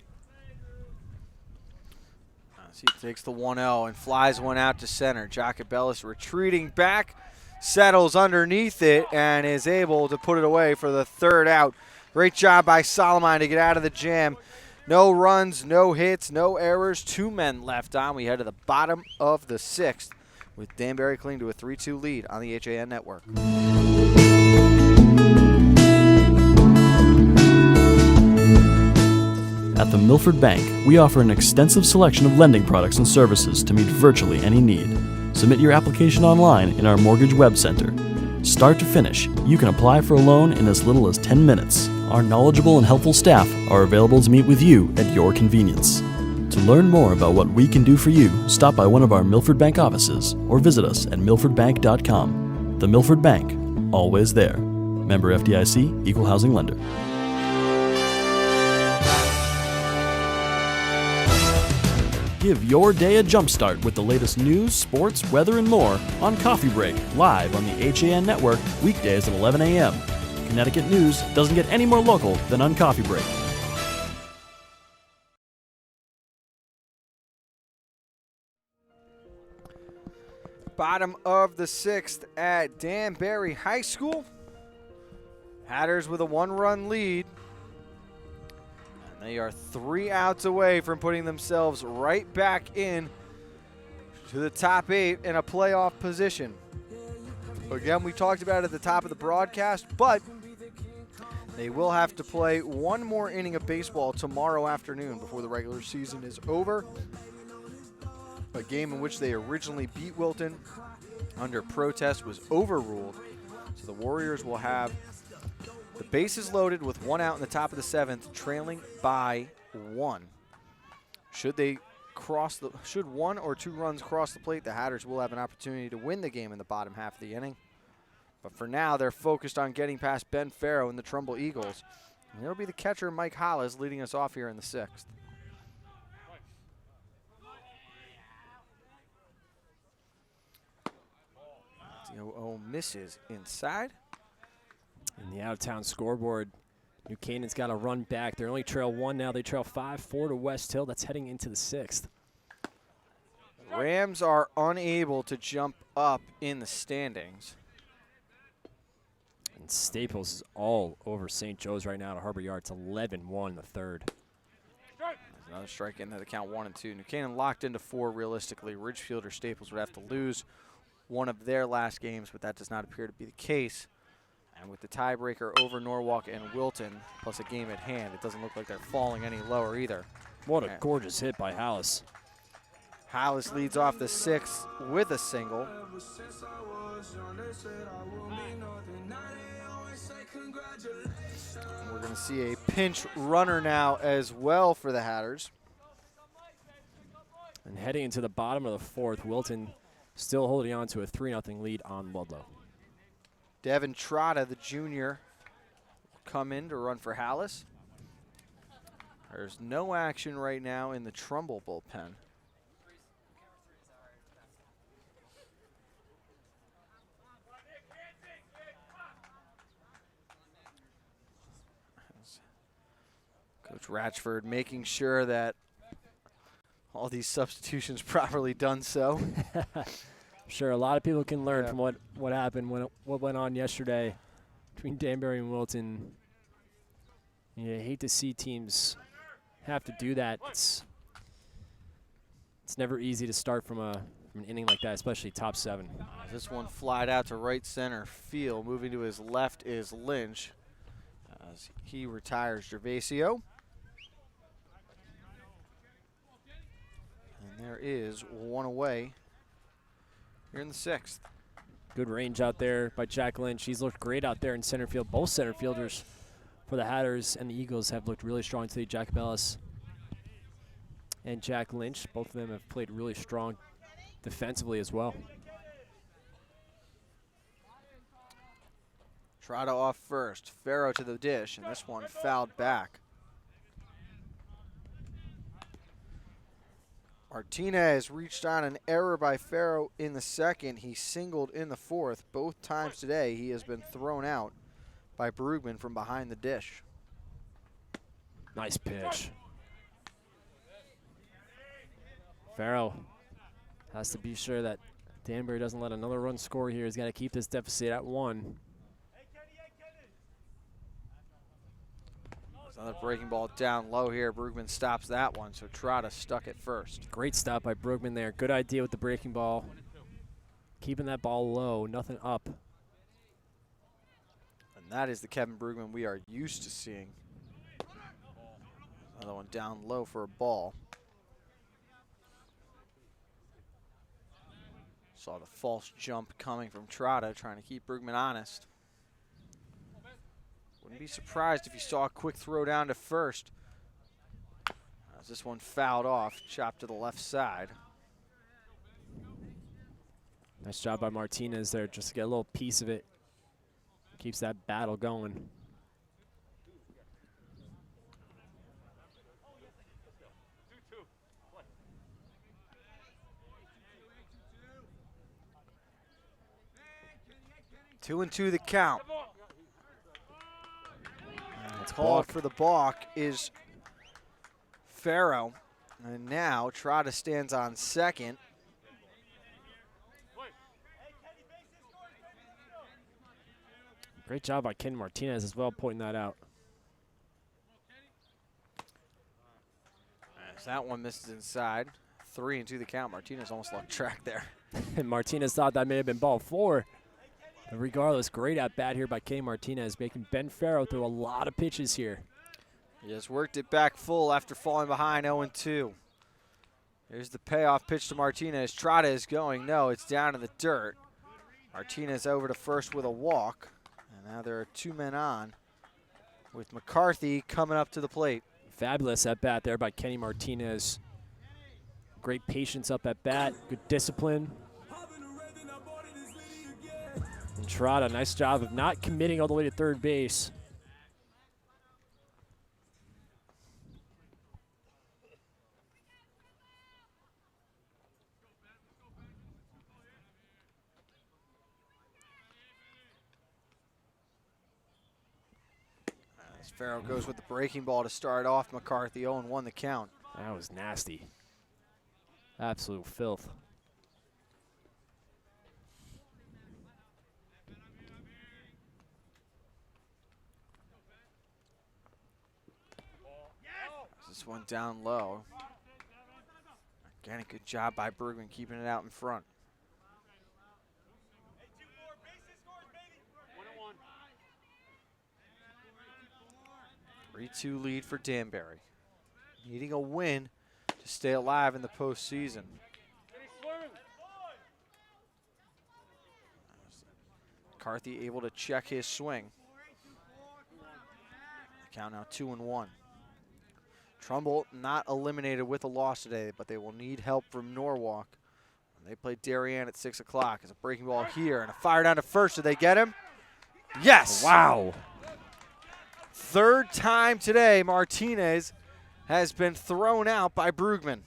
He takes the 1-0 and flies one out to center. Jacobellis retreating back, settles underneath it, and is able to put it away for the third out. Great job by Solomon to get out of the jam. No runs, no hits, no errors. 2 men left on. We head to the bottom of the 6th with Danbury clinging to a 3-2 lead on the HAN network. At the Milford Bank, we offer an extensive selection of lending products and services to meet virtually any need. Submit your application online in our Mortgage Web Center. Start to finish, you can apply for a loan in as little as 10 minutes. Our knowledgeable and helpful staff are available to meet with you at your convenience. To learn more about what we can do for you, stop by one of our Milford Bank offices or visit us at milfordbank.com. The Milford Bank, always there. Member FDIC, Equal Housing Lender. Give your day a jumpstart with the latest news, sports, weather, and more on Coffee Break, live on the HAN Network, weekdays at 11 a.m. Connecticut news doesn't get any more local than on Coffee Break. Bottom of the 6th at Danbury High School. Hatters with a 1-run lead. They are 3 outs away from putting themselves right back in to the top 8 in a playoff position. Again, we talked about it at the top of the broadcast, but they will have to play 1 more inning of baseball tomorrow afternoon before the regular season is over. A game in which they originally beat Wilton under protest was overruled. So the Warriors will have the bases loaded with 1 out in the top of the 7th, trailing by 1. Should 1 or 2 runs cross the plate, the Hatters will have an opportunity to win the game in the bottom half of the inning. But for now, they're focused on getting past Ben Farrow and the Trumbull Eagles. And it'll be the catcher, Mike Hollis, leading us off here in the 6th. The 0-0 misses inside. And the out-of-town scoreboard, New Canaan's got to run back. They only trail 1 now. They trail 5-4 to West Hill. That's heading into the 6th. Rams are unable to jump up in the standings. And Staples is all over St. Joe's right now to Harbor Yard. It's 11-1 in the 3rd. There's another strike into the count 1 and 2. New Canaan locked into 4 realistically. Ridgefield or Staples would have to lose one of their last games, but that does not appear to be the case. And with the tiebreaker over Norwalk and Wilton, plus a game at hand, it doesn't look like they're falling any lower either. What a gorgeous hit by Hollis. Hollis leads off the 6th with a single. And we're going to see a pinch runner now as well for the Hatters. And heading into the bottom of the 4th, Wilton still holding on to a 3-0 lead on Ludlow. Devin Trotta, the junior, will come in to run for Hollis. There's no action right now in the Trumbull bullpen. Coach Ratchford making sure that all these substitutions properly done so. sure a lot of people can learn from what happened, what went on yesterday between Danbury and Wilton. You hate to see teams have to do that. It's never easy to start from an inning like that, especially top 7. This one flied out to right center field. Moving to his left is Lynch as he retires Gervasio. And there is one away here in the 6th. Good range out there by Jack Lynch. He's looked great out there in center field. Both center fielders for the Hatters and the Eagles have looked really strong today. Jack Bellis and Jack Lynch, both of them have played really strong defensively as well. Trotta off first. Farrow to the dish, and this one fouled back. Martinez reached on an error by Farrow in the 2nd. He singled in the 4th. Both times today he has been thrown out by Brugman from behind the dish. Nice pitch. Farrow has to be sure that Danbury doesn't let another run score here. He's got to keep this deficit at 1. Another breaking ball down low here. Brugman stops that one, so Trotta stuck at first. Great stop by Brugman there. Good idea with the breaking ball. Keeping that ball low, nothing up. And that is the Kevin Brugman we are used to seeing. Another one down low for a ball. Saw the false jump coming from Trotta, trying to keep Brugman honest. Wouldn't be surprised if you saw a quick throw down to first. As this one fouled off, chopped to the left side. Nice job by Martinez there, just to get a little piece of it. Keeps that battle going. Two and 2 the count. Called for the balk is Farrow. And now Trotta stands on second. Great job by Ken Martinez as well, pointing that out. As that one misses inside. 3 and 2 the count. Martinez almost lost track there. And Martinez thought that may have been ball 4. But regardless, great at bat here by Kenny Martinez, making Ben Farrow throw a lot of pitches here. He has worked it back full after falling behind 0-2. Here's the payoff pitch to Martinez. Trotta is going. No, it's down in the dirt. Martinez over to first with a walk. And now there are 2 men on with McCarthy coming up to the plate. Fabulous at bat there by Kenny Martinez. Great patience up at bat, good discipline. And Trotta, nice job of not committing all the way to third base. As Farrow goes with the breaking ball to start off, McCarthy 0-1 the count. That was nasty. Absolute filth. This one down low. Again, a good job by Brugman keeping it out in front. 3-2 lead for Danbury. Needing a win to stay alive in the postseason. McCarthy able to check his swing. The count now 2-1. Trumbull not eliminated with a loss today, but they will need help from Norwalk. They play Darien at 6 o'clock. It's a breaking ball here and a fire down to first. Did they get him? Yes. Wow. Third time today, Martinez has been thrown out by Brugman.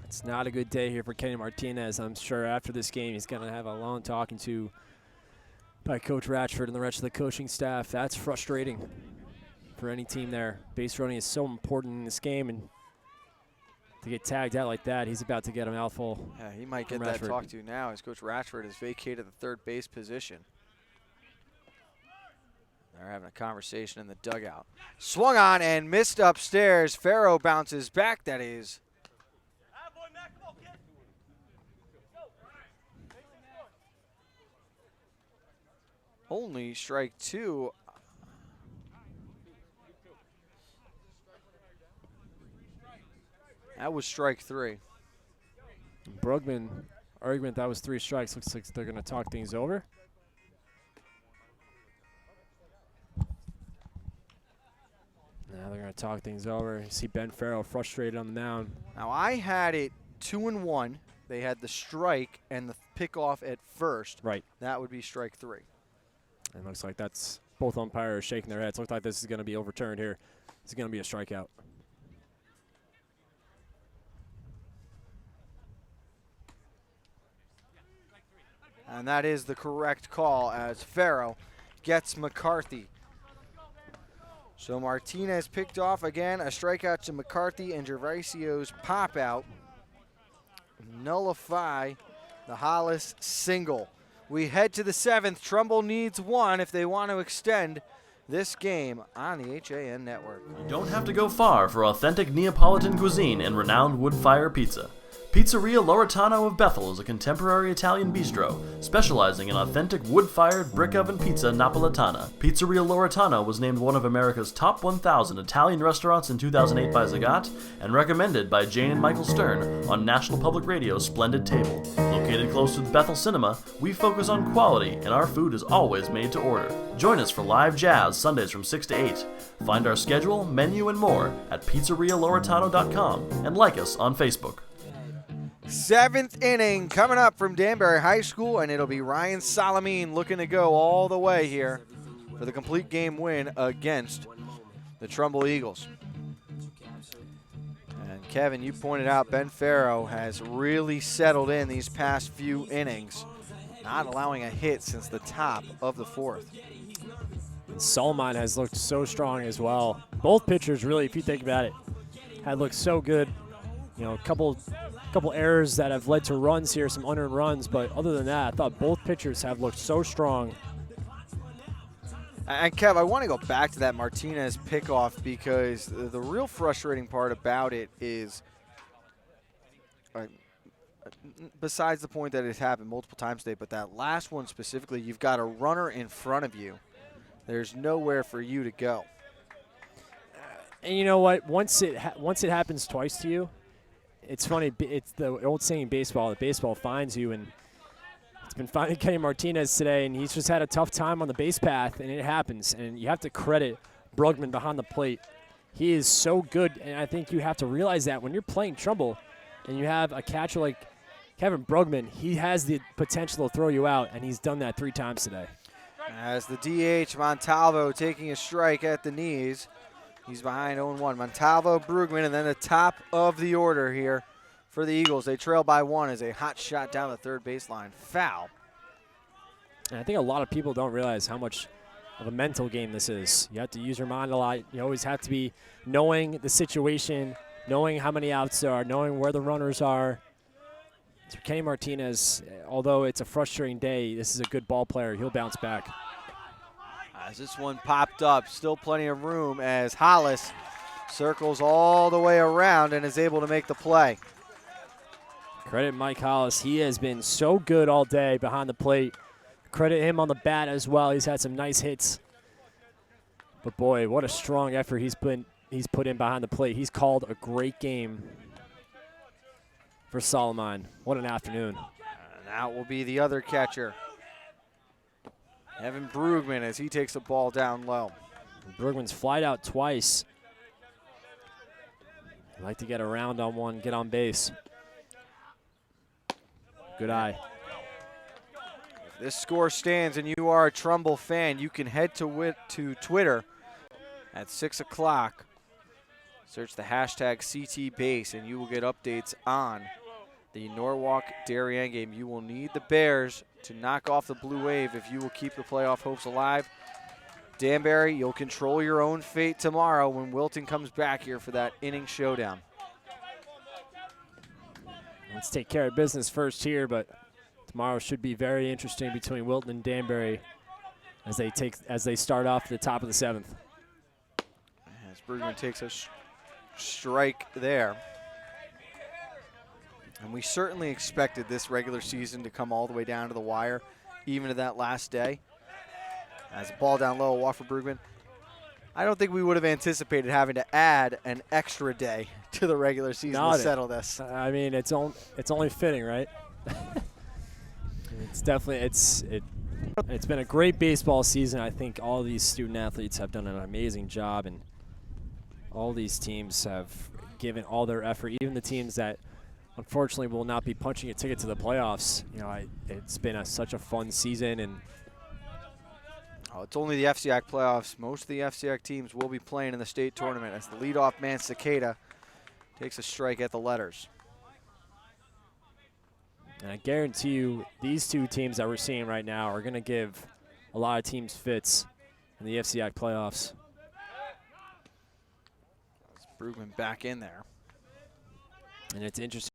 It's not a good day here for Kenny Martinez. I'm sure after this game he's going to have a long talking to by Coach Ratchford and the rest of the coaching staff. That's frustrating for any team there. Base running is so important in this game, and to get tagged out like that. He's about to get a mouthful. Yeah, he might get that talked to now as Coach Ratchford has vacated the third base position. They're having a conversation in the dugout. Swung on and missed upstairs. Farrow bounces back. That is only strike 2. That was strike 3. Brugman argument that was 3 strikes. Looks like they're going to talk things over. Now they're going to talk things over. You see Ben Farrow frustrated on the mound. Now I had it 2-1. They had the strike and the pickoff at first. Right. That would be strike 3. And looks like that's both umpires shaking their heads. Looks like this is going to be overturned here. This is going to be a strikeout. And that is the correct call as Farrow gets McCarthy. So Martinez picked off again, a strikeout to McCarthy, and Gervasio's pop out nullify the Hollis single. We head to the 7th. Trumbull needs 1 if they want to extend this game on the HAN network. You don't have to go far for authentic Neapolitan cuisine and renowned wood-fire pizza. Pizzeria Loretano of Bethel is a contemporary Italian bistro, specializing in authentic wood-fired brick oven pizza Napolitana. Pizzeria Loretano was named one of America's top 1,000 Italian restaurants in 2008 by Zagat, and recommended by Jane and Michael Stern on National Public Radio's Splendid Table. Located close to the Bethel Cinema, we focus on quality, and our food is always made to order. Join us for live jazz Sundays from 6 to 8. Find our schedule, menu, and more at pizzerialoretano.com and like us on Facebook. 7th inning coming up from Danbury High School, and it'll be Ryan Salamine looking to go all the way here for the complete game win against the Trumbull Eagles. And Kevin, you pointed out Ben Farrow has really settled in these past few innings, not allowing a hit since the top of the 4th. Solomon has looked so strong as well. Both pitchers really, if you think about it, had looked so good. You know, a couple errors that have led to runs here, some unearned runs, but other than that, I thought both pitchers have looked so strong. And Kev, I want to go back to that Martinez pickoff because the real frustrating part about it is, besides the point that it happened multiple times today, but that last one specifically, you've got a runner in front of you. There's nowhere for you to go. And you know what? Once it happens twice to you, it's funny. It's the old saying in baseball that baseball finds you, and it's been finding Kenny Martinez today, and he's just had a tough time on the base path, and it happens. And you have to credit Brugman behind the plate. He is so good, and I think you have to realize that when you're playing Trumbull and you have a catcher like Kevin Brugman, he has the potential to throw you out, and he's done that 3 times today. As the DH, Montalvo taking a strike at the knees. He's behind 0-1. Montalvo, Brugman, and then the top of the order here for the Eagles. They trail by 1 as a hot shot down the third baseline. Foul. And I think a lot of people don't realize how much of a mental game this is. You have to use your mind a lot. You always have to be knowing the situation, knowing how many outs there are, knowing where the runners are. So Kenny Martinez, although it's a frustrating day, this is a good ball player. He'll bounce back. As this one popped up, still plenty of room as Hollis circles all the way around and is able to make the play. Credit Mike Hollis. He has been so good all day behind the plate. Credit him on the bat as well. He's had some nice hits. But boy, what a strong effort he's put in behind the plate. He's called a great game for Solomon. What an afternoon. And out will be the other catcher, Evan Brugman, as he takes the ball down low. Brugman's flied out twice. I'd like to get around on one, get on base. Good eye. If this score stands and you are a Trumbull fan, you can head to Twitter at 6 o'clock. Search the hashtag CTBase and you will get updates on the Norwalk-Darien game. You will need the Bears to knock off the Blue Wave if you will keep the playoff hopes alive. Danbury, you'll control your own fate tomorrow when Wilton comes back here for that inning showdown. let's take care of business first here, but tomorrow should be very interesting between Wilton and Danbury as they start off at the top of the 7th. As Bergman takes a strike there. And we certainly expected this regular season to come all the way down to the wire, even to that last day. As a ball down low, a walk for Bergman. I don't think we would have anticipated having to add an extra day to the regular season to settle this. I mean, it's only fitting, right? It's definitely it's been a great baseball season. I think all these student athletes have done an amazing job, and all these teams have given all their effort. Even the teams that unfortunately will not be punching a ticket to the playoffs. You know, it's been such a fun season, and it's only the FCIAC playoffs. Most of the FCIAC teams will be playing in the state tournament as the leadoff man, Cicada, takes a strike at the letters. And I guarantee you these two teams that we're seeing right now are going to give a lot of teams fits in the FCIAC playoffs. Bergman back in there. And it's interesting.